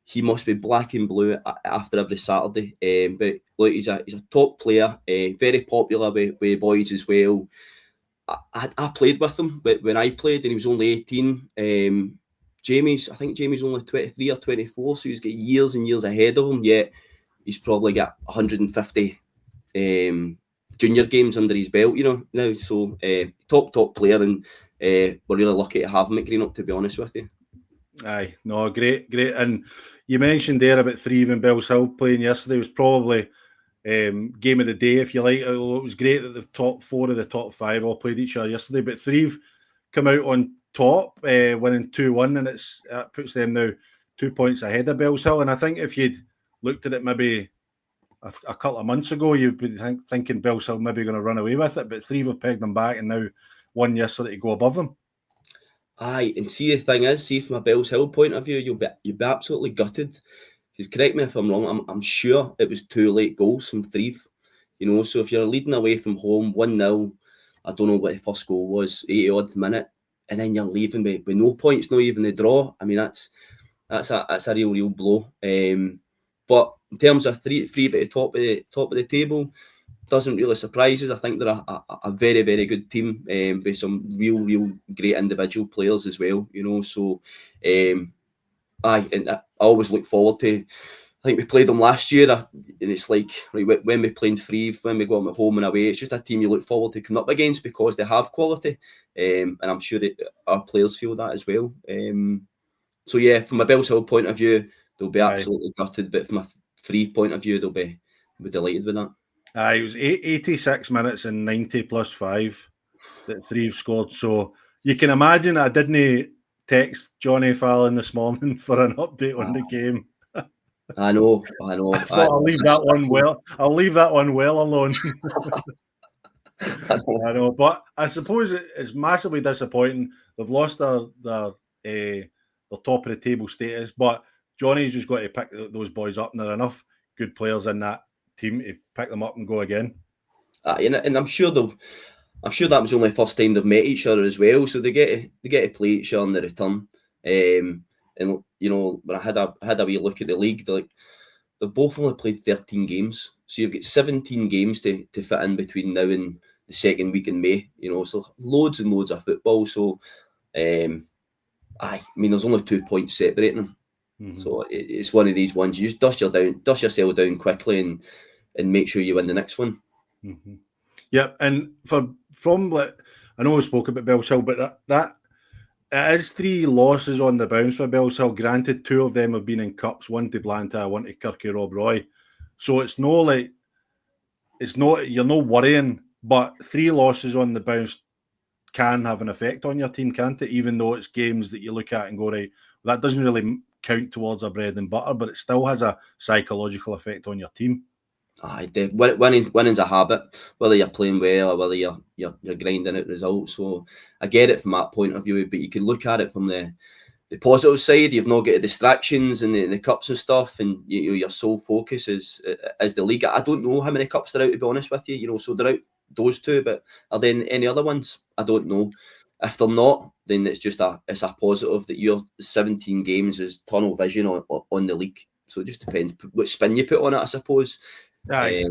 he must be black and blue after every Saturday. But look, he's a top player, very popular with boys as well. I played with him when I played, and he was only 18. I think Jamie's only 23 or 24, so he's got years and years ahead of him. Yet he's probably got 150 junior games under his belt, you know, now. So top player, and we're really lucky to have him at Greenock, to be honest with you. Aye, no, great. And you mentioned there about Threave and Bells Hill playing yesterday. It was probably game of the day, if you like. Although it was great that the top 4 of the top 5 all played each other yesterday. But Threave come out on top, winning 2-1, and it puts them now 2 points ahead of Bells Hill. And I think if you'd looked at it maybe a couple of months ago, you'd be thinking Bells Hill maybe going to run away with it. But Threave have pegged them back and now won yesterday to go above them. Aye, and see, the thing is, from a Bells Hill point of view, you'll be absolutely gutted. Because correct me if I'm wrong, I'm sure it was 2 late goals from Threave. You know, so if you're leading away from home 1-0, I don't know what the first goal was, 80-odd minute, and then you're leaving with no points, not even the draw. I mean, that's a real blow. But in terms of Threave at the top of the table, doesn't really surprise us. I think they're a very, very good team with some real great individual players as well, you know. So and I always look forward to, I think we played them last year, and it's like when we play in Threave, when we go out at home and away, it's just a team you look forward to coming up against because they have quality, and I'm sure that our players feel that as well. So yeah, from a Bells Hill point of view, they'll be absolutely gutted, but from a Threave point of view, they'll be delighted with that. It was 86 minutes and 90 plus 5 that Threave scored. So you can imagine I didn't text Jonny Fallon this morning for an update on the game. I know. I'll leave that one well. I'll leave that one well alone. I know, but I suppose it's massively disappointing. They've lost their top of the table status, but Johnny's just got to pick those boys up, and there are enough good players in that team to pick them up and go again. And I'm sure that was only the first time they've met each other as well, so they get to play each other in the return. And you know, when I had a wee look at the league, they've both only played 13 games, so you've got 17 games to fit in between now and the second week in May. You know, so loads and loads of football. So, I mean, there's only 2 points separating them. Mm-hmm. So it's one of these ones. You just dust yourself down quickly and make sure you win the next one. Mm-hmm. Yep, and from I know we spoke about Bellshill, but that it is 3 losses on the bounce for Bellshill. Granted, 2 of them have been in cups, one to Blantyre, one to Kirky Rob Roy. So you're not worrying, but 3 losses on the bounce can have an effect on your team, can't it? Even though it's games that you look at and go, right, that doesn't really count towards our bread and butter, but it still has a psychological effect on your team. Winning's a habit, whether you're playing well or whether you're grinding out results. So I get it from that point of view, but you can look at it from the positive side. You've not got the distractions and the cups and stuff, and your sole focus is the league. I don't know how many cups they're out, to be honest with you. You know, so they're out those 2, but are there any other ones? I don't know. If they're not, then it's a positive that your 17 games is tunnel vision on the league. So it just depends what spin you put on it, I suppose. If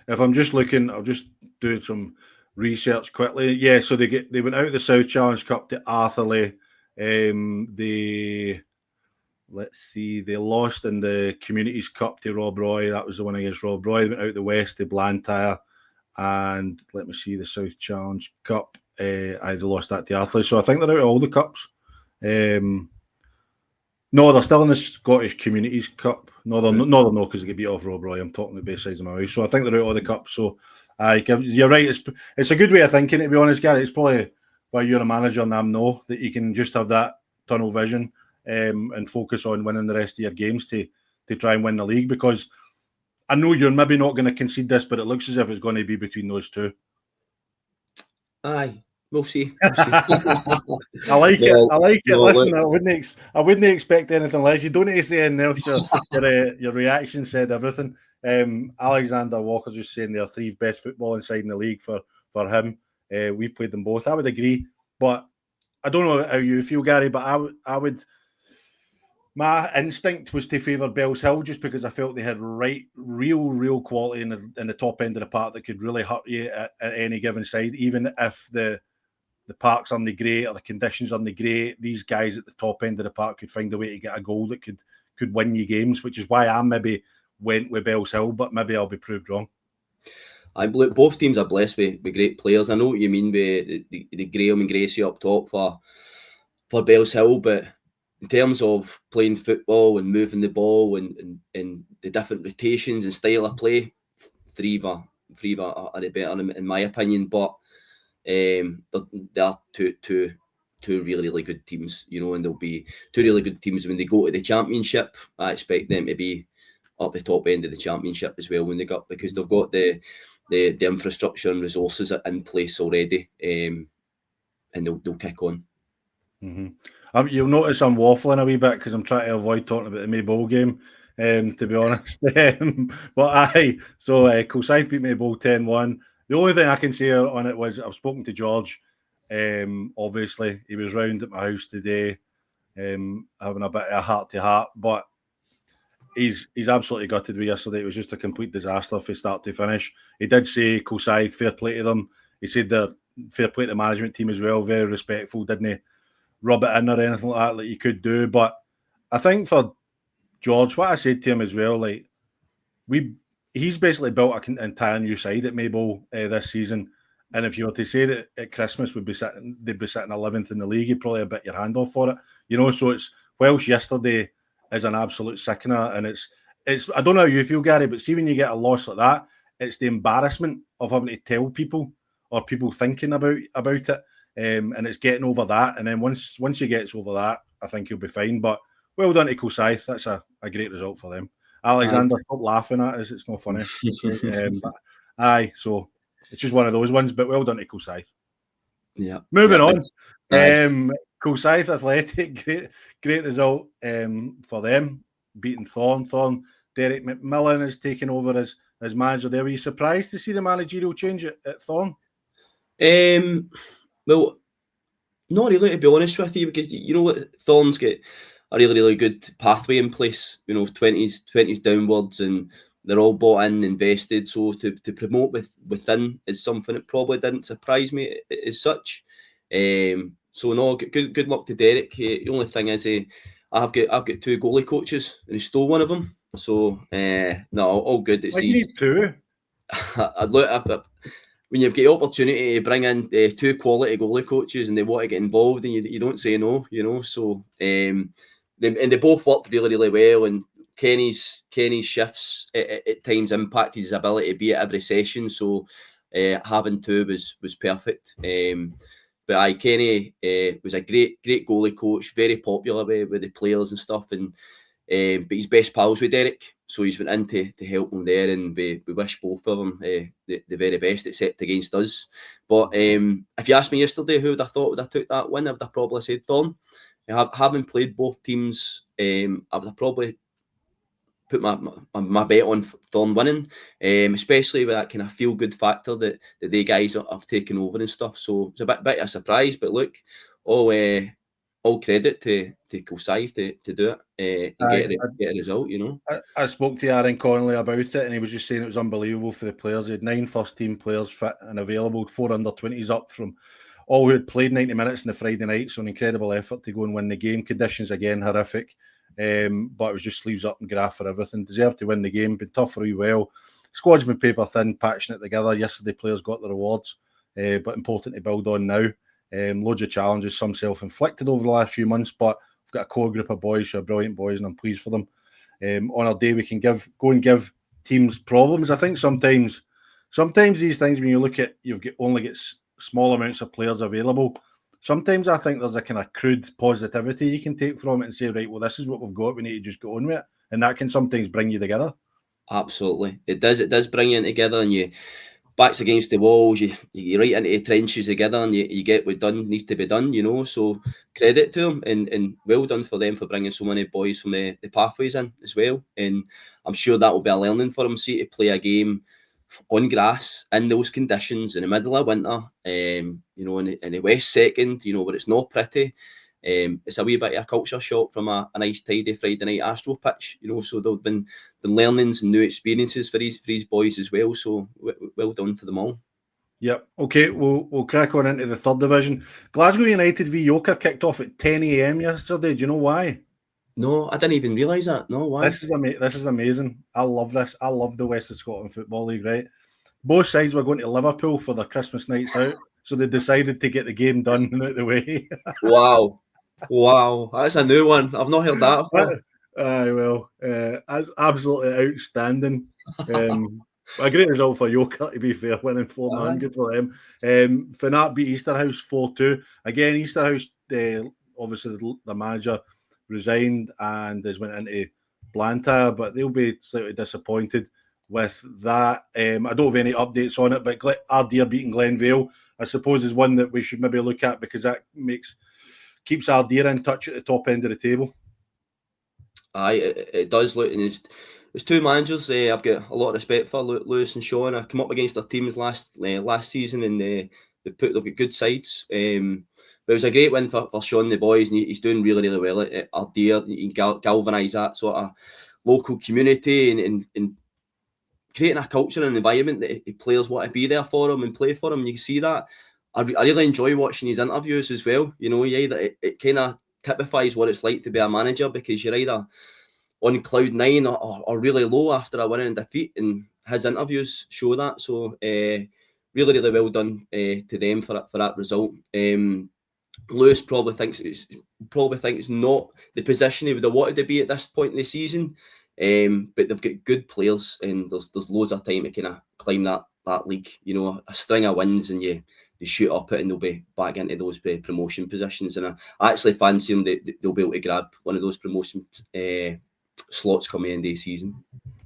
I'm just looking, I'll just do some research quickly. Yeah, so they went out of the South Challenge Cup to Atherley. They lost in the Communities Cup to Rob Roy. That was the one against Rob Roy. They went out the West to Blantyre, and let me see the South Challenge Cup. They lost that to Atherley. So I think they're out of all the cups. No, they're still in the Scottish Communities Cup. No, they're not because they get beat off Rob Roy. I'm talking the base size of my house. So I think they're out of all the cups. So you're right. It's a good way of thinking, to be honest, Gary. It's probably why you're a manager and I'm no, that you can just have that tunnel vision and focus on winning the rest of your games to try and win the league. Because I know you're maybe not going to concede this, but it looks as if it's going to be between those 2. Aye. We'll see. I like it. Listen, I wouldn't expect anything less. You don't need to say anything else. Your reaction said everything. Alexander Walker's just saying they're 3 best football inside in the league for him. We've played them both. I would agree, but I don't know how you feel, Gary. But I would. My instinct was to favour Bellshill just because I felt they had real quality in the top end of the park that could really hurt you at any given side, even if the parks aren't great or the conditions aren't great. These guys at the top end of the park could find a way to get a goal that could win you games, which is why I maybe went with Bellshill, but maybe I'll be proved wrong. Both teams are blessed with great players. I know what you mean with the Graham and Gracie up top for Bellshill, but in terms of playing football and moving the ball and the different rotations and style of play, three are the better in my opinion. But they are two really good teams, you know, and there'll be 2 really good teams when they go to the championship. I expect them to be up the top end of the championship as well when they got, because they've got the infrastructure and resources in place already, and they'll kick on. Mm-hmm. You'll notice I'm waffling a wee bit because I'm trying to avoid talking about the Maybole game, to be honest. So Kilsyth beat Maybole 10-1. The only thing I can say on it was I've spoken to George. Obviously, he was round at my house today, having a bit of a heart-to-heart, but he's absolutely gutted with yesterday. It was just a complete disaster from start to finish. He did say Kilsyth, fair play to them. He said they're fair play to the management team as well, very respectful, didn't he? Rub it in or anything like that you could do. But I think for George, what I said to him as well, like he's basically built an entire new side at Maybole this season. And if you were to say that at Christmas they'd be sitting 11th in the league, you'd probably bit your hand off for it. You know, so it's Welsh yesterday is an absolute sickener, and it's I don't know how you feel, Gary, but see when you get a loss like that, it's the embarrassment of having to tell people or people thinking about it. and it's getting over that. And then once he gets over that, I think he'll be fine. But well done to Kilsyth. That's a great result for them. Alexander, stop laughing at us. It's not funny. But aye, so it's just one of those ones. But well done to Kilsyth. Yeah. Moving on. Aye. Kilsyth Athletic, great result for them, beating Thorn. Derek McMillan is taking over as manager there. Were you surprised to see the managerial change at Thorn? Well, not really, to be honest with you, because you know what, Thorn's got a really good pathway in place. You know, 20s downwards, and they're all bought in, invested. So to promote within is something that probably didn't surprise me as such. So no, good luck to Derek. The only thing is, I've got 2 goalie coaches, and he stole one of them. So no, all good. Why do you need 2? When you've got the opportunity to bring in 2 quality goalie coaches and they want to get involved, and you don't say no, you know. So they both worked really well. And Kenny's shifts at times impacted his ability to be at every session. So having 2 was perfect. But Kenny was a great goalie coach, very popular with the players and stuff. And but he's best pals with Derek, so he's went in to help him there, and we wish both of them the very best, except against us. But if you asked me yesterday who would I thought would have took that win, I would have probably said Thorn. Having played both teams, I would have probably put my bet on Thorn winning, especially with that kind of feel-good factor that they guys have taken over and stuff. So it's a bit of a surprise, but look, all credit to Kilsyth to do it and get a result, you know. I spoke to Aaron Connolly about it, and he was just saying it was unbelievable for the players. He had 9 first-team players fit and available, 4 under-20s up from all who had played 90 minutes on the Friday night, so an incredible effort to go and win the game. Conditions, again, horrific, but it was just sleeves up and graft for everything. Deserved to win the game, been tough for a while. Squad's been paper thin, patching it together. Yesterday, players got the rewards, but important to build on now. Loads of challenges, some self-inflicted over the last few months, but we've got a core group of boys who are brilliant boys, and I'm pleased for them. On our day, we can go and give teams problems. I think sometimes these things, when you look at, only get small amounts of players available. Sometimes I think there's a kind of crude positivity you can take from it and say, right, well, this is what we've got. We need to just go on with it, and that can sometimes bring you together. Absolutely, it does bring you together, and you. Backs against the walls, you right into the trenches together, and you get what needs to be done, you know. So credit to them, and well done for them for bringing so many boys from the pathways in as well. And I'm sure that will be a learning for them, to play a game on grass in those conditions in the middle of winter, you know, in the West Second, you know, where it's not pretty. It's a wee bit of a culture shock from a nice tidy Friday night Astro pitch, you know. So there've been learnings and new experiences for these boys as well. So well done to them all. Yep. Okay, we'll crack on into the 3rd division. Glasgow United v Yoker kicked off at 10 a.m. yesterday. Do you know why? No, I didn't even realise that. No, why? This is amazing. I love this. I love the West of Scotland Football League, right? Both sides were going to Liverpool for their Christmas nights out, so they decided to get the game done and out the way. Wow, that's a new one. I've not heard that before. That's absolutely outstanding. A great result for Yoker, to be fair, winning 4-0. Good for them. Fanat beat Easterhouse 4-2. Again, Easterhouse, obviously the manager resigned and has went into Blantyre, but they'll be slightly disappointed with that. I don't have any updates on it, but Ardere beating Glenvale, I suppose, is one that we should maybe look at, because that keeps Ardere in touch at the top end of the table. Aye, it does look, and there's 2 managers I've got a lot of respect for, Lewis and Sean. I come up against their teams last season, and they've got good sides. But it was a great win for Sean and the boys, and he's doing really well at Ardere. He can galvanise that sort of local community and creating a culture and environment that players want to be there for him and play for him. You can see that. I really enjoy watching his interviews as well. You know, it kind of typifies what it's like to be a manager, because you're either on cloud 9 or really low after a winning defeat, and his interviews show that. So really well done to them for that result. Lewis probably thinks it's not the position he would have wanted to be at this point in the season, but they've got good players, and there's loads of time to kind of climb that league. You know, a string of wins, and you shoot up it and they'll be back into those promotion positions. And I actually fancy them, they'll be able to grab one of those promotion slots coming in the season.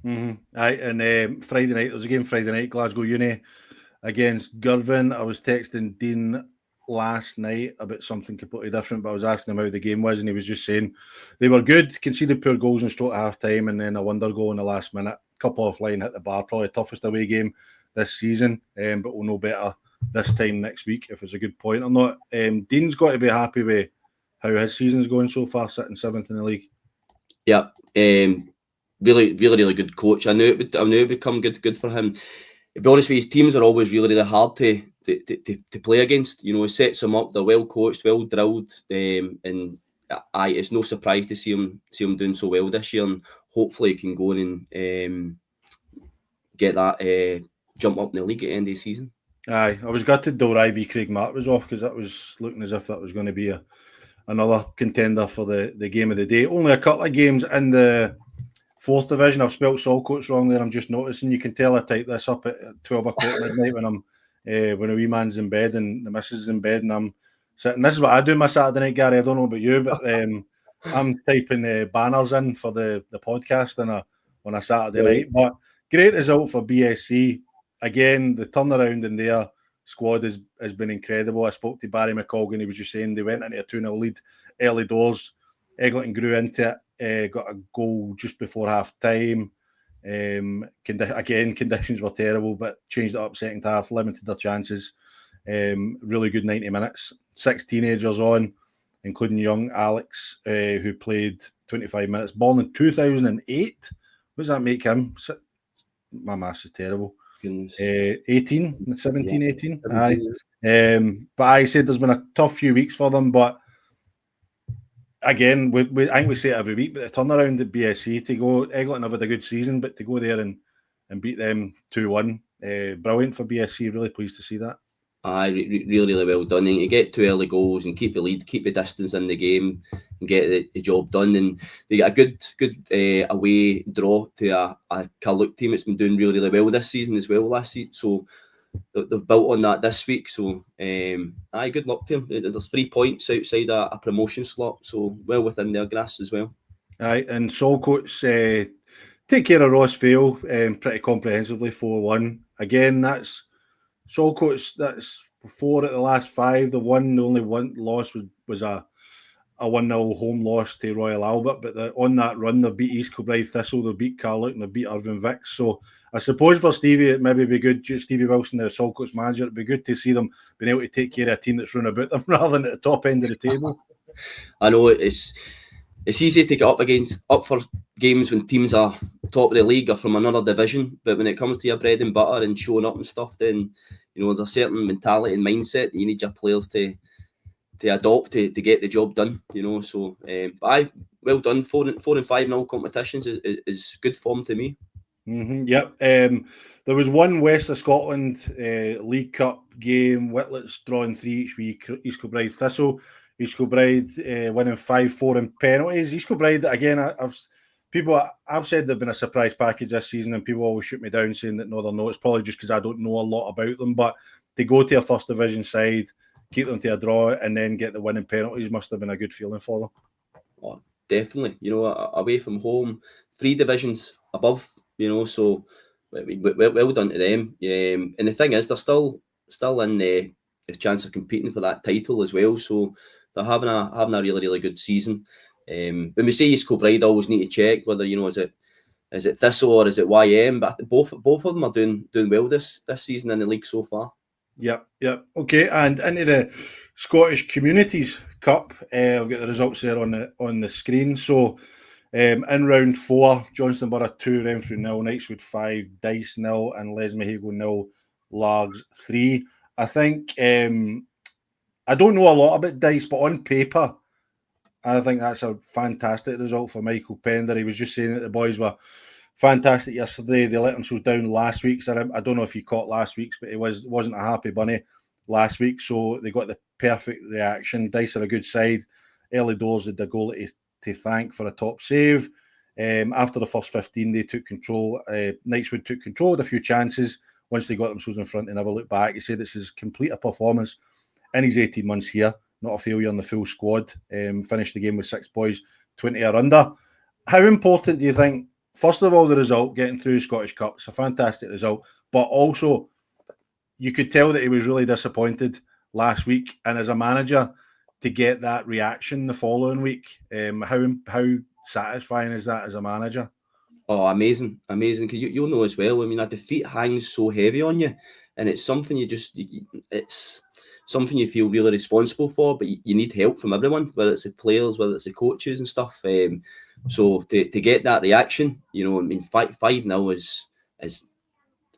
Aye, and Friday night, there was a game Friday night, Glasgow Uni against Girvan. I was texting Dean last night about something completely different, but I was asking him how the game was, and he was just saying they were good, conceded poor goals and stroke at half time, and then a wonder goal in the last minute. Couple offline, hit the bar, probably the toughest away game this season, but we'll know better this time next week if it's a good point or not. Dean's got to be happy with how his season's going so far, sitting 7th in the league. Yeah, really good coach. I knew it would become good for him. To be honest with you, his teams are always really hard to play against. You know, he sets them up. They're well coached, well drilled, and it's no surprise to see him doing so well this year. And hopefully, he can go in and get that jump up in the league at the end of the season. Aye, I was gutted though Ivy Craig Matt was off, because that was looking as if that was going to be another contender for the game of the day. Only a couple of games in the 4th division. I've spelt Saltcoats wrong there. I'm just noticing. You can tell I type this up at 12 o'clock midnight when a wee man's in bed and the missus is in bed and I'm sitting. This is what I do my Saturday night, Gary. I don't know about you, but I'm typing banners in for the podcast on a Saturday night. But great result for BSC. Again, the turnaround in their squad has been incredible. I spoke to Barry McColgan. He was just saying they went into a 2-0 lead early doors. Eglinton grew into it, got a goal just before half time. Conditions were terrible, but changed it up second half, limited their chances. Really good 90 minutes. 6 teenagers on, including young Alex, who played 25 minutes. Born in 2008. What does that make him? My maths is terrible. 18. Aye. But I said there's been a tough few weeks for them, but again, I think we say it every week, but the turnaround at BSC to go, Eglinton have had a good season, but to go there and beat them 2-1, brilliant for BSC. Really pleased to see that. Aye, really well done. And you get 2 early goals and keep the lead, keep the distance in the game, and get the job done. And they get a good away draw to a Carluke team that's been doing really well this season as well last season. So they've built on that this week. So aye, good luck to them. There's 3 points outside a promotion slot, so well within their grasp as well. Aye, and Saltcoats take care of Rossvale pretty comprehensively, 4-1. Again, that's Saltcoats, that's 4 at the last 5. They've won. The only one loss was a 1-0 home loss to Royal Albert, but on that run they've beat East Kilbride Thistle, they've beat Carluke, and they've beat Irvine Vics. So I suppose for Stevie it maybe be good, Stevie Wilson, the Saltcoats manager, it'd be good to see them being able to take care of a team that's run about them rather than at the top end of the table. I know it's easy to get up for games when teams are top of the league or from another division, but when it comes to your bread and butter and showing up and stuff, then there's a certain mentality and mindset that you need your players to adopt to get the job done. So but well done. 4 and 5 in all competitions is good form to me. Yep. There was one West of Scotland League Cup game. Whitlett's drawing 3 each week. East Kilbride Thistle. East Kilbride winning 5-4 in penalties. East Kilbride, again, I've said they've been a surprise package this season, and people always shoot me down saying that no, they're not. It's probably just because I don't know a lot about them, but to go to a first division side, keep them to a draw, and then get the winning penalties must have been a good feeling for them. Oh, definitely. Away from home, 3 divisions above, so well done to them. And the thing is, they're still in the chance of competing for that title as well. So they're having a really good season. When we say East Kilbride, I always need to check whether is it Thistle or is it YM, but both of them are doing well this season in the league so far. Yep. Okay, and into the Scottish Communities Cup, I've got the results there on the screen. So in round 4, Johnston Borough 2, Renfrew 0, Knightswood 5, Dice 0, and Lesmahago 0, Largs 3. I think I don't know a lot about Dice, but on paper, I think that's a fantastic result for Michael Pender. He was just saying that the boys were fantastic yesterday. They let themselves down last week. So I don't know if you caught last week's, but it wasn't a happy bunny last week. So they got the perfect reaction. Dice are a good side. Early doors had the goal to thank for a top save. After the first 15, they took control. Knightswood took control, had a few chances, once they got themselves in front, they never looked back. He said this is complete a performance in his 18 months here, not a failure on the full squad. Finished the game with 6 boys, 20 or under. How important do you think, first of all, the result, getting through the Scottish Cup? It's a fantastic result, but also you could tell that he was really disappointed last week, and as a manager, to get that reaction the following week, how satisfying is that as a manager? Oh, amazing. Because you'll know as well, I mean, a defeat hangs so heavy on you, and it's something it's something you feel really responsible for, but you need help from everyone, whether it's the players, whether it's the coaches and stuff. So to get that reaction, I mean, 5-0 is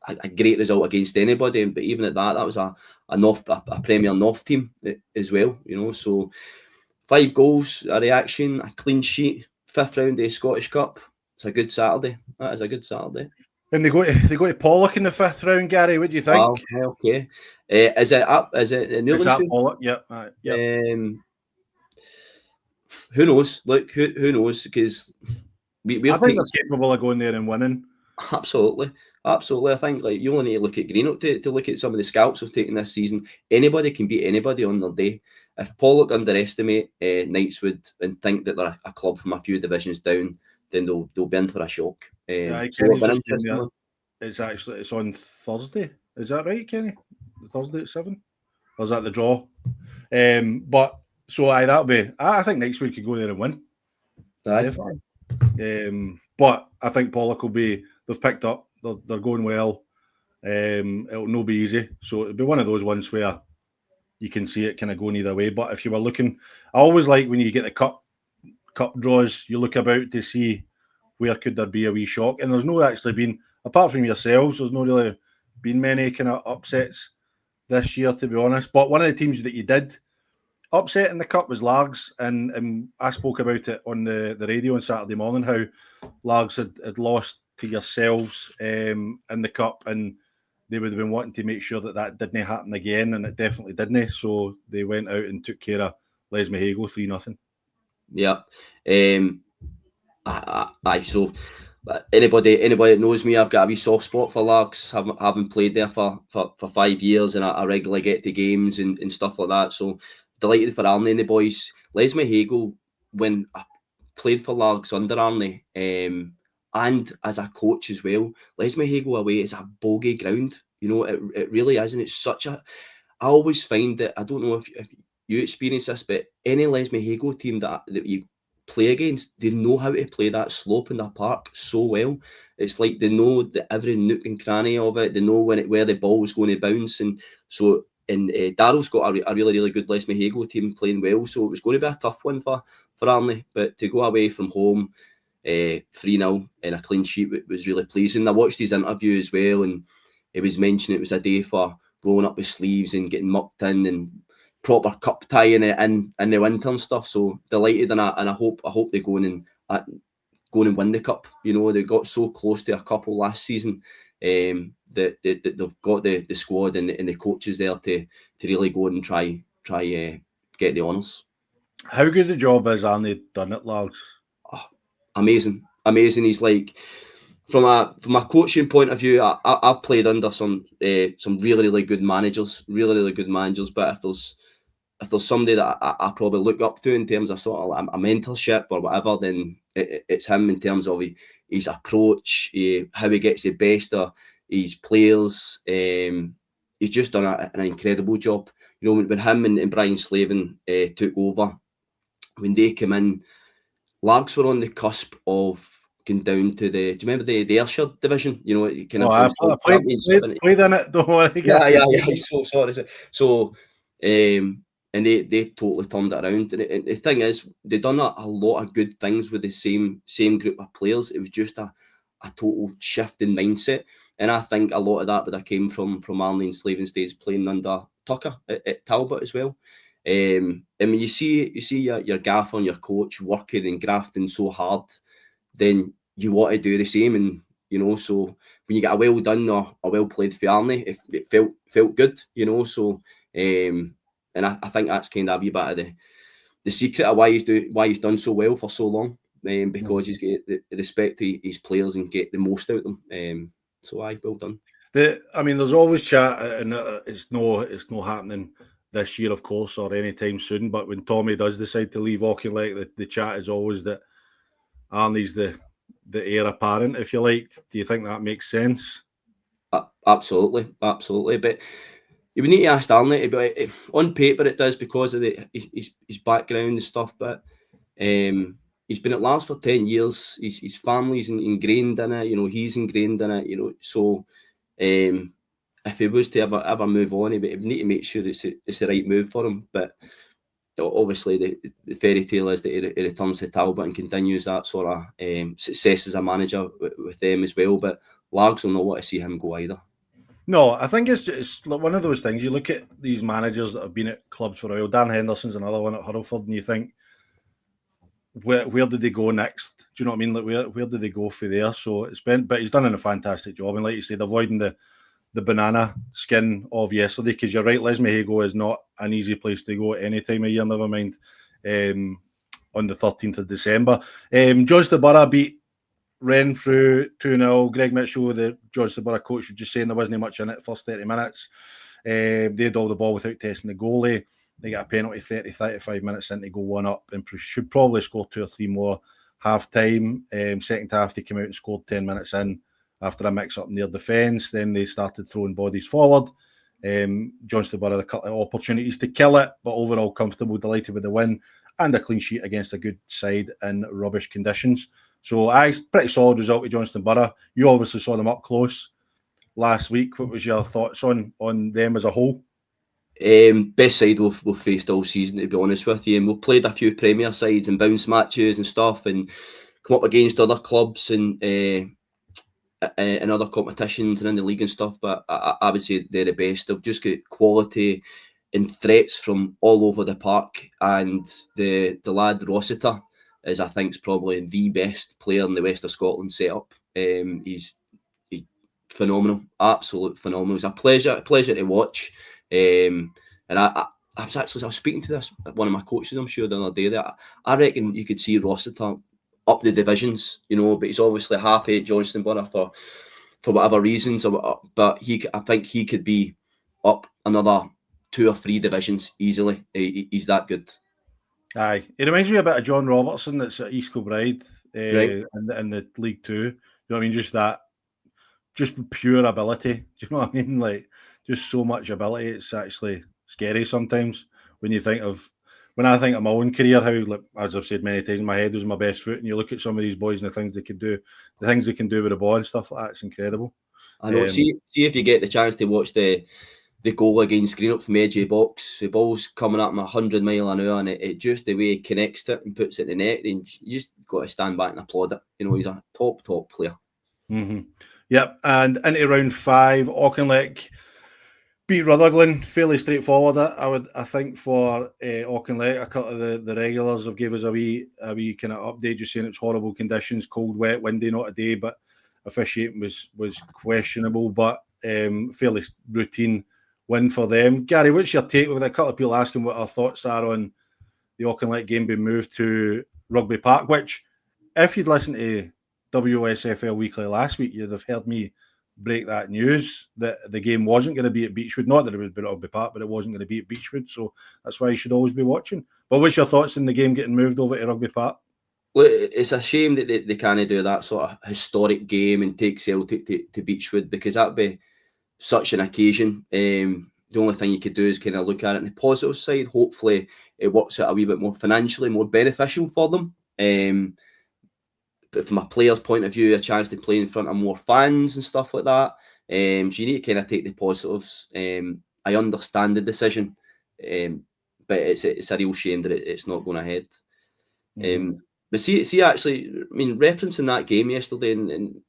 a great result against anybody, but even at that was a Premier North team as well, so 5 goals, a reaction, a clean sheet, 5th round of the Scottish Cup. It's a good Saturday. That is a good Saturday. And they go to Pollock in the 5th round, Gary. What do you think? Okay. Is it up? Is it in Is that Pollock? Yep. Who knows? Look, who knows? Because I think they're capable of going there and winning. Absolutely. I think you only need to look at Greenock to look at some of the scouts who've taken this season. Anybody can beat anybody on their day. If Pollock underestimate Knightswood and think that they're a club from a few divisions down, then they'll be in for a shock. It's on Thursday. Is that right, Kenny? Thursday at 7? Or is that the draw? But so that'll be. I think Knightswood could go there and win. Definitely. But I think Pollock will be. They've picked up. They're going well. It'll not be easy. So it'll be one of those ones where you can see it kind of going either way. But if you were looking, I always like when you get the cup draws, you look about to see where could there be a wee shock. And there's no actually been, apart from yourselves, there's not really been many kind of upsets this year, to be honest. But one of the teams that you did upset in the cup was Largs, and I spoke about it on the radio on Saturday morning, how Largs had lost to yourselves in the cup, and they would have been wanting to make sure that didn't happen again, and it definitely didn't. So they went out and took care of Lesmahago 3-0. Yeah. So anybody that knows me, I've got a wee soft spot for Largs, having played there for 5 years, and I regularly get to games and stuff like that. So delighted for Arnie and the boys. Lesmahago, when I played for Largs under Arnie, and as a coach as well, Lesmahago away is a bogey ground. It really is, and it's such a. I always find that, I don't know if you experience this, but any Lesmahago team that you play against, they know how to play that slope in the park so well. It's like they know every nook and cranny of it. They know where the ball is going to bounce, and so. And Darrell's got a really, really good Lesmahago team playing well, so it was going to be a tough one for Arnie. But to go away from home 3-0 and a clean sheet was really pleasing. I watched his interview as well, and he was mentioning it was a day for rolling up his sleeves and getting mucked in and proper cup tying it in the winter and stuff. So delighted, and I hope they go in and win the cup. They got so close to a couple last season. That they've got the squad and the coaches there to really go and try get the honours. How good a job has Arnie done at Largs? Oh, amazing. He's like, from a coaching point of view, I've played under some really, really good managers, but if there's somebody that I probably look up to in terms of sort of a mentorship or whatever, then it's him, in terms of his approach, how he gets the best of his players. He's just done an incredible job. When him and Brian Slavin took over, when they came in, Largs were on the cusp of going down to do you remember the Ayrshire division? I played in it, don't worry. Yeah. So sorry. So, and they totally turned it around. And the thing is, they've done a lot of good things with the same group of players. It was just a total shift in mindset. And I think a lot of that would have came from Arnie and Slaven's days playing under Tucker at Talbot as well. And when you see your gaffer and your coach working and grafting so hard, then you want to do the same. And so when you get a well done or a well played for Arnie, it felt good. So and I think that's kind of a wee bit of the secret of why he's done so well for so long, because he's get the respect to his players and get the most out of them. So well done. There's always chat, and it's no happening this year, of course, or anytime soon. But when Tommy does decide to leave Auchinleck, the chat is always that Arnie's the heir apparent, if you like. Do you think that makes sense? Absolutely. But you would need to ask Arnie. But on paper, it does because of his background and stuff. But he's been at Lars for 10 years. His family's ingrained in it. He's ingrained in it. So if he was to ever move on, he would need to make sure it's the right move for him. But obviously, the fairy tale is that he returns to Talbot and continues that sort of success as a manager with them as well. But Largs will not want to see him go either. No, I think it's one of those things. You look at these managers that have been at clubs for a while. Dan Henderson's another one at Hurlford, and you think, where did they go next? Do you know what I mean? Like where did they go for there? So but he's done a fantastic job, and like you said, avoiding the banana skin of yesterday, because you're right, Les Mehigo is not an easy place to go at any time of year, never mind on the 13th of December. Johnston Borough beat Renfrew 2-0. Greg Mitchell, the Johnston Borough coach, was just saying there wasn't much in it first 30 minutes. They had all the ball without testing the goalie. They got a penalty 35 minutes in to go 1-up and should probably score 2 or 3 more half time. Second half, they came out and scored 10 minutes in after a mix-up in their defence. Then they started throwing bodies forward. Johnston Borough had a couple of opportunities to kill it, but overall comfortable, delighted with the win and a clean sheet against a good side in rubbish conditions. So, pretty solid result with Johnston Borough. You obviously saw them up close last week. What was your thoughts on them as a whole? Best side we've faced all season, to be honest with you. And we've played a few Premier sides and bounce matches and stuff, and come up against other clubs and other competitions and in the league and stuff. But I would say they're the best. They've just got quality and threats from all over the park. And the lad Rossiter is, I think, probably the best player in the West of Scotland set up. He's phenomenal, absolute phenomenal. It's a pleasure to watch. And I was speaking to one of my coaches, I'm sure, the other day, that I reckon you could see Rossiter up the divisions, but he's obviously happy at Johnston Borough for whatever reasons, but I think he could be up another 2 or 3 divisions easily. He's that good. Aye, it reminds me a bit of John Robertson that's at East Kilbride right. in the League 2. You know what I mean? Just pure ability. Do you know what I mean? Like, just so much ability. It's actually scary sometimes when I think of my own career, how, like, as I've said many times, my head was my best foot, and you look at some of these boys and the things they can do with the ball and stuff like that. It's incredible. I know. See if you get the chance to watch the goal against Greenock from the edge of the box. The ball's coming at him 100 miles an hour, and it just the way he connects it and puts it in the net, and you just got to stand back and applaud it. He's a top player. Mm-hmm. Yep, and into round 5, Auchinleck beat Rutherglen, fairly straightforward. I think for Auchinleck, a couple of the regulars have gave us a wee kind of update, just saying it's horrible conditions, cold, wet, windy, not a day, but officiating was questionable, but fairly routine win for them. Gary, what's your take? With a couple of people asking what our thoughts are on the Auchinleck game being moved to Rugby Park, which, if you'd listened to WOSFL Weekly last week, you'd have heard me break that news that the game wasn't going to be at Beechwood. Not that it would be at Rugby Park, but it wasn't going to be at Beechwood. So that's why you should always be watching. But what's your thoughts on the game getting moved over to Rugby Park? Well, it's a shame that they can't do that sort of historic game and take Celtic to Beechwood, because that'd be such an occasion. The only thing you could do is kind of look at it on the positive side. Hopefully it works out a wee bit more financially, more beneficial for them. But from a player's point of view, a chance to play in front of more fans and stuff like that. So you need to kind of take the positives. I understand the decision, but it's a real shame that it's not going ahead. Mm-hmm. But see, actually, I mean, referencing that game yesterday, and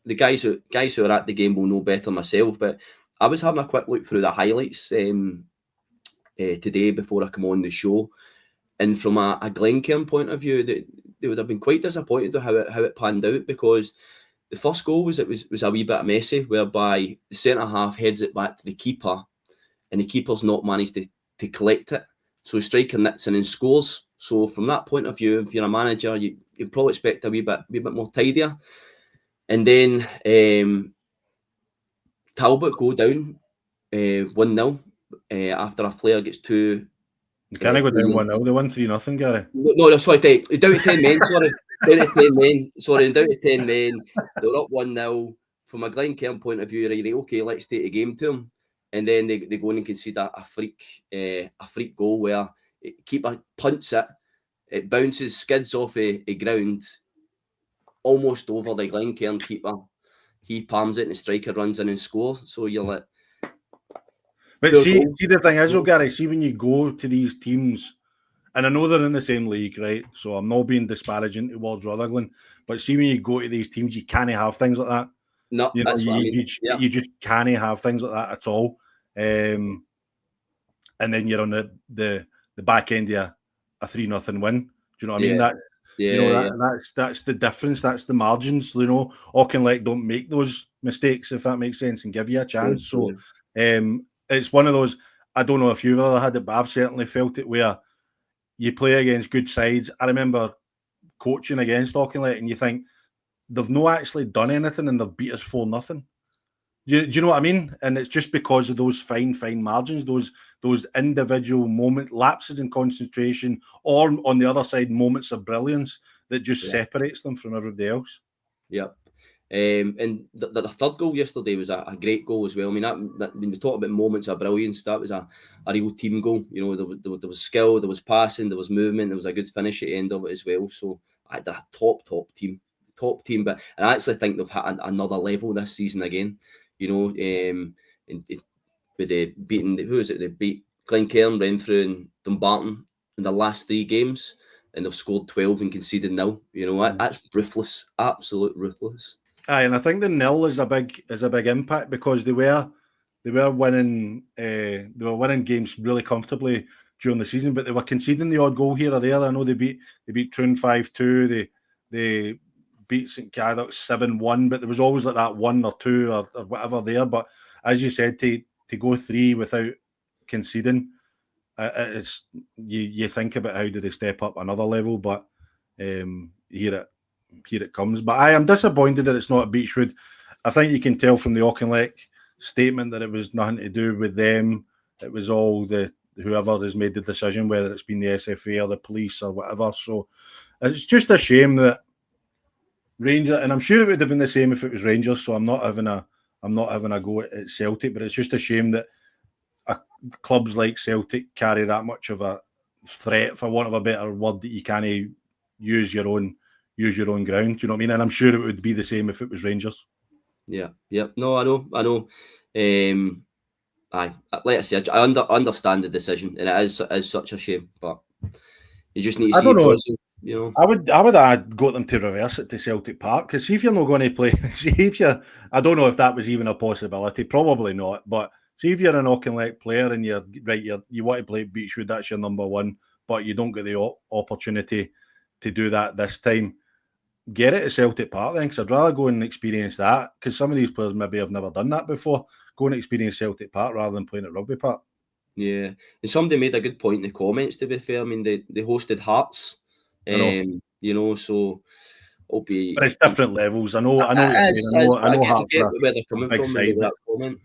the guys who are at the game will know better myself, but I was having a quick look through the highlights today before I come on the show, and from a Glencairn point of view, they would have been quite disappointed with how it panned out, because the first goal was a wee bit messy, whereby the centre half heads it back to the keeper, and the keeper's not managed to collect it. So striker nits in and scores. So from that point of view, if you're a manager, you probably expect a wee bit more tidier. And then Talbot go down 1-0 after a player gets two. You can't go down 1-0. They won 3-0, Gary. No, sorry, down to 10 men. Sorry, down to 10 men. Sorry, down to 10 men. They were up 1-0. From a Glencairn point of view, right? Okay, let's take a game to them, and then they go in and concede a freak goal where keeper punts it bounces, skids off a ground, almost over the Glencairn keeper. He palms it, and the striker runs in and scores. So you're like, but see, the thing is, Gary, see when you go to these teams, and I know they're in the same league, right? So I'm not being disparaging towards Rutherglen, but see when you go to these teams, you can't have things like that. No, you know, that's what I mean. You just can't have things like that at all. And then you're on the back end of a 3-0 win. Do you know what I mean? That's the difference. That's the margins. You know, Auchinleck don't make those mistakes, if that makes sense, and give you a chance. So it's one of those. I don't know if you've ever had it, but I've certainly felt it where you play against good sides. I remember coaching against Auchinleck, and you think they've not actually done anything, and they've beat us 4-0. Do you know what I mean? And it's just because of those fine margins, those individual lapses in concentration, or on the other side, moments of brilliance that just separates them from everybody else. Yeah. And the third goal yesterday was a great goal as well. I mean, when we talk about moments of brilliance, that was a real team goal. You know, there was skill, there was passing, there was movement, there was a good finish at the end of it as well. So they're a top team. But I actually think they've hit another level this season again. You know, with the beating, who is it? They beat Glencairn, Renfrew, and Dumbarton in the last 3 games, and they've scored 12 and conceded 0. You know, that's ruthless, absolute ruthless. Aye, and I think the 0 is a big impact because they were winning games really comfortably during the season, but they were conceding the odd goal here or there. I know they beat Troon 5-2. They beat St Cadoc 7-1, but there was always like that 1 or 2 or whatever there. But as you said, to go 3 without conceding, it's you think about how do they step up another level, but here it comes. But I am disappointed that it's not at Beechwood. I think you can tell from the Auchinleck statement that it was nothing to do with them. It was all whoever has made the decision, whether it's been the SFA or the police or whatever. So it's just a shame that Rangers, and I'm sure it would have been the same if it was Rangers. So I'm not having a go at Celtic, but it's just a shame that clubs like Celtic carry that much of a threat, for want of a better word, that you can't use your own ground. Do you know what I mean? And I'm sure it would be the same if it was Rangers. Yeah. No, I know. Like I said, I understand the decision, and it is such a shame, but you just need to see it. You know, I would have got them to reverse it to Celtic Park, because see if you're not going to play, I don't know if that was even a possibility, probably not, but see if you're an Auchinleck player and you want to play at Beechwood, that's your number one, but you don't get the opportunity to do that this time, get it at Celtic Park then, because I'd rather go and experience that, because some of these players maybe have never done that before. Go and experience Celtic Park rather than playing at Rugby Park. Yeah, and somebody made a good point in the comments, to be fair. I mean, they hosted Hearts, you know, so it'll be... But it's different levels. I know what you're saying. I know Hearts are where they're coming from. That comment.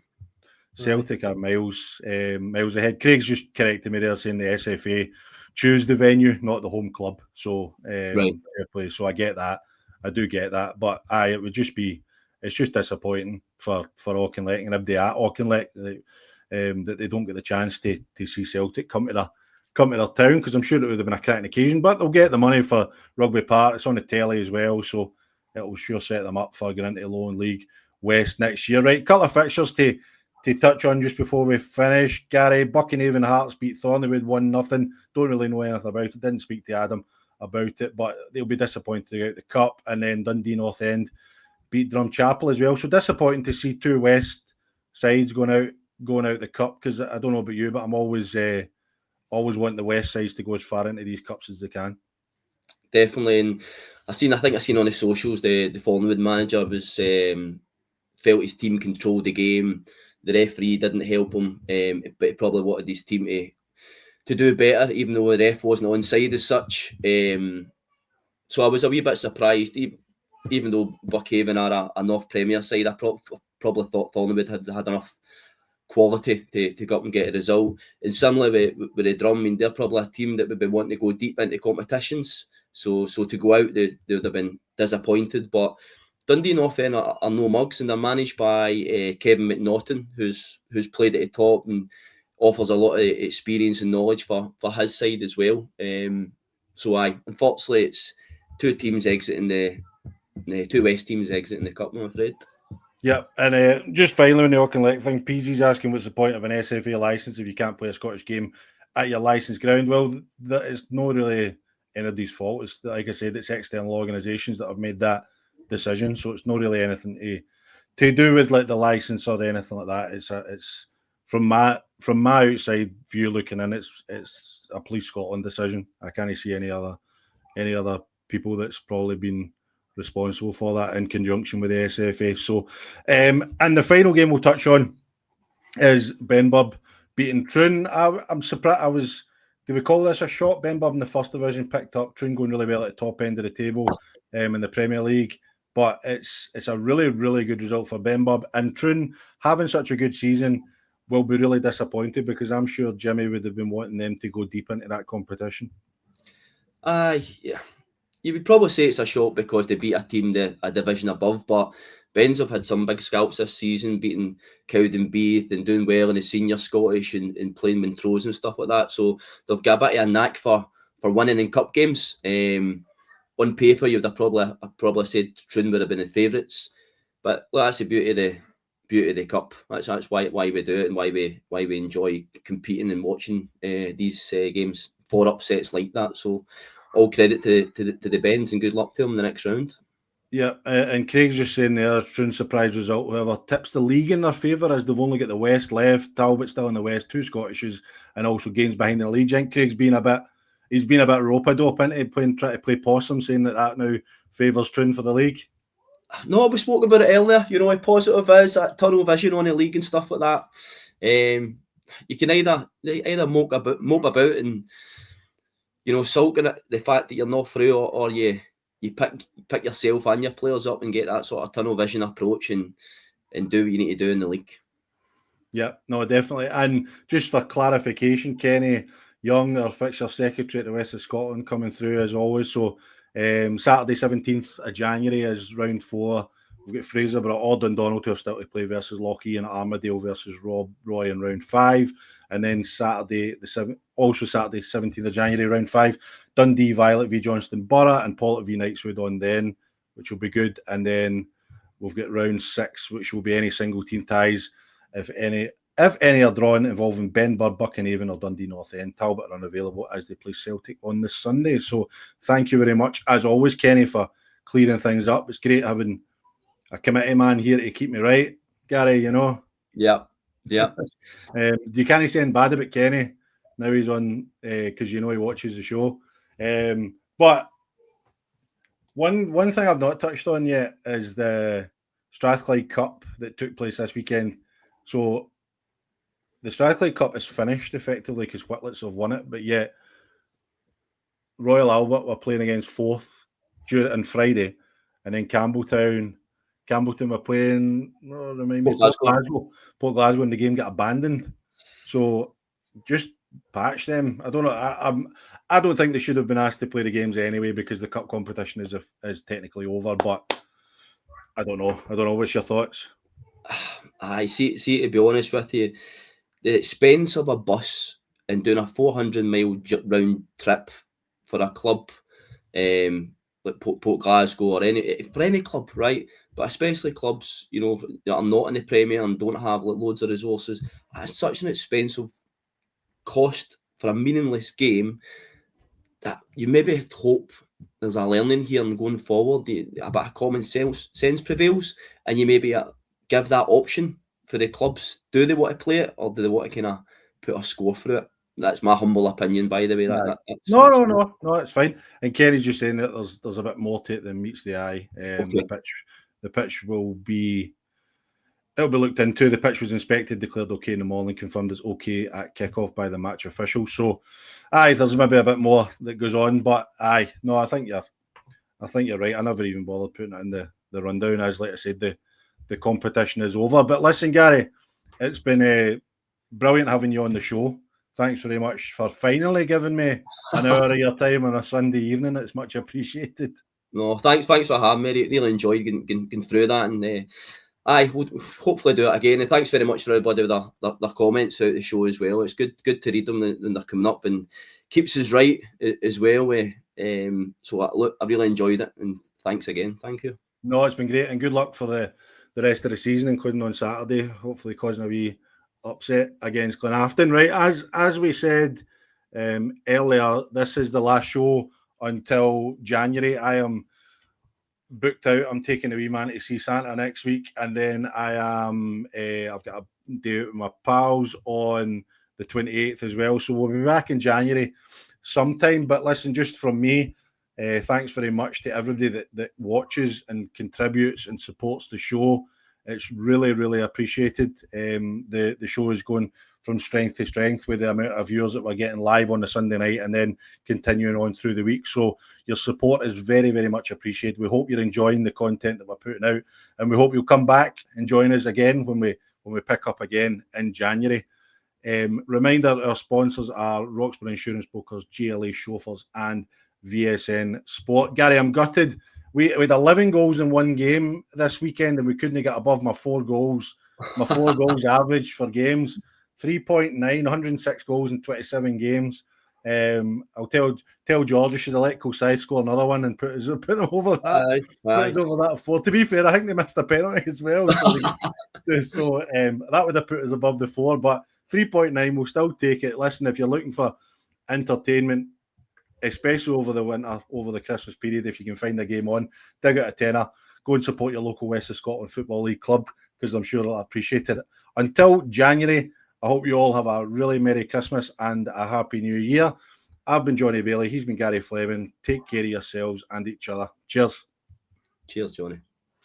Celtic are miles ahead. Craig's just corrected me there, saying the SFA choose the venue, not the home club. So, so I get that. I do get that. But it would just be, it's just disappointing for Auchinleck and everybody at Auchinleck that they don't get the chance to see Celtic come to their town, because I'm sure it would have been a cracking occasion. But they'll get the money for Rugby Park. It's on the telly as well, so it'll sure set them up for going into Lowland League West next year. Right, couple of fixtures to touch on just before we finish. Gary, Buckinhaven Hearts beat Thorneywood 1-0. Don't really know anything about it. Didn't speak to Adam about it, but they'll be disappointed to get out the cup. And then Dundee North End beat Drumchapel as well. So disappointing to see 2 West sides going out the cup, because I don't know about you, but I'm always wanting the West sides to go as far into these cups as they can. Definitely, and I think I seen on the socials the Thorneywood manager was felt his team controlled the game. The referee didn't help him, but he probably wanted his team to do better, even though the ref wasn't onside as such. So I was a wee bit surprised, even though Buckhaven are a North Premier side. I probably thought Thornwood had enough quality to go up and get a result. And similarly with the Drum, I mean, they're probably a team that would be wanting to go deep into competitions. So to go out, they would have been disappointed. But Dundee North End are no mugs, and they're managed by Kevin McNaughton, who's played at the top and offers a lot of experience and knowledge for his side as well. So unfortunately, it's two teams exiting the two West teams exiting the cup, I'm afraid. Yeah, and just finally on the Auchinleck thing, PZ's asking what's the point of an SFA licence if you can't play a Scottish game at your licensed ground. Well, that is not really anybody's fault. It's like I said, it's external organisations that have made that decision, so it's not really anything to do with like the licence or anything like that. It's from my outside view looking in, it's a Police Scotland decision. I can't see any other people that's probably been responsible for that in conjunction with the SFA. So, and the final game we'll touch on is Benburb beating Troon. I'm surprised. Do we call this a shot? Benburb in the first division picked up Troon going really well at the top end of the table in the Premier League. But it's a really, really good result for Benburb. And Troon, having such a good season, will be really disappointed because I'm sure Jimmy would have been wanting them to go deep into that competition. Yeah. You would probably say it's a shock because they beat a team a division above, but Ben's have had some big scalps this season, beating Cowdenbeath and doing well in the senior Scottish and playing Montrose and stuff like that. So they've got a bit of a knack for winning in cup games. On paper, you'd have probably said Troon would have been the favourites, but that's the beauty of the cup. That's why we do it and why we enjoy competing and watching these games for upsets like that. So all credit to the Bens and good luck to them in the next round. Yeah, and Craig's just saying there, Troon surprise result. However, tips the league in their favour as they've only got the West left. Talbot still in the West, two Scottishes, and also games behind in the league. I think Craig's been a bit rope-a-dope into trying to play possum, saying that now favours Troon for the league. No, we spoke about it earlier. You know, a positive is that tunnel vision on the league and stuff like that. You can either mope about and sulking at the fact that you're not through, or you pick yourself and your players up and get that sort of tunnel vision approach and do what you need to do in the league. Yeah, no, definitely. And just for clarification, Kenny Young, our fixture secretary at the West of Scotland, coming through as always. So Saturday 17th of January is round 4. We've got Fraserburgh or Dundonald who have still to play versus Lochee, and Armadale versus Roy in round 5. And then Saturday 17th of January, round 5, Dundee Violet v Johnston Borough and Paulet v Knightswood on then, which will be good. And then we've got round 6, which will be any single team ties, if any are drawn, involving Benburb, Buchanhaven or Dundee North End. Talbot are unavailable as they play Celtic on this Sunday. So thank you very much, as always, Kenny, for clearing things up. It's great having a committee man here to keep me right. Gary, Yeah. You can't say anything bad about Kenny. Now he's on, because he watches the show. But one thing I've not touched on yet is the Strathclyde Cup that took place this weekend. So the Strathclyde Cup is finished effectively because Whitlets have won it, but yet Royal Albert were playing against Forth on Friday, and then Campbelltown were playing, Port Glasgow, and the game got abandoned. So just patch them. I don't know. I don't think they should have been asked to play the games anyway because the cup competition is technically over. But I don't know. What's your thoughts? I see. To be honest with you, the expense of a bus and doing a 400-mile round trip for a club, like Port Glasgow or any club, right? But especially clubs, that are not in the Premier and don't have loads of resources. It's such an expensive cost for a meaningless game that you maybe hope there's a learning here and going forward, a bit of common sense prevails, and you maybe give that option for the clubs. Do they want to play it, or do they want to kind of put a score through it? That's my humble opinion, by the way. No, it's fine. And Kenny's just saying that there's a bit more to it than meets the eye. Okay. The pitch will be looked into. The pitch was inspected, declared okay in the morning, confirmed as okay at kickoff by the match official. So, there's maybe a bit more that goes on, but I think you're right. I never even bothered putting it in the rundown. As like I said, the the competition is over. But listen, Gary, it's been brilliant having you on the show. Thanks very much for finally giving me an hour of your time on a Sunday evening. It's much appreciated. No, thanks for having me. Really enjoyed getting through that, and we'll hopefully do it again. And thanks very much for everybody with their comments out the show as well. It's good to read them when they're coming up, and keeps us right as well. So I really enjoyed it, and thanks again. Thank you. No, it's been great, and good luck for the rest of the season, including on Saturday. Hopefully, causing a wee upset against Glenafton. Right, as we said earlier, this is the last show until January. I am booked out. I'm taking a wee man to see Santa next week, and then I am I've got a day out with my pals on the 28th as well. So we'll be back in January sometime. But listen, just from me, thanks very much to everybody that watches and contributes and supports the show. It's really, really appreciated. The show is going from strength to strength with the amount of viewers that we're getting live on the Sunday night and then continuing on through the week. So your support is very, very much appreciated. We hope you're enjoying the content that we're putting out, and we hope you'll come back and join us again when we pick up again in January. Reminder, our sponsors are Roxburgh Insurance Brokers, GLA Chauffeurs and VSN Sport. Gary, I'm gutted. We had 11 goals in one game this weekend, and we couldn't get above my 4 goals. My 4 goals average for games, 3.9, 106 goals in 27 games. I'll tell George I should have let Kilsyth score another one and put them over that. Put us over that 4. To be fair, I think they missed a penalty as well. So that would have put us above the 4, but 3.9, we'll still take it. Listen, if you're looking for entertainment, especially over the winter, over the Christmas period, if you can find a game on, dig out a tenner, go and support your local West of Scotland Football League club, because I'm sure they'll appreciate it. Until January, I hope you all have a really Merry Christmas and a Happy New Year. I've been Jonny Baillie. He's been Gary Fleming. Take care of yourselves and each other. Cheers. Cheers, Jonny.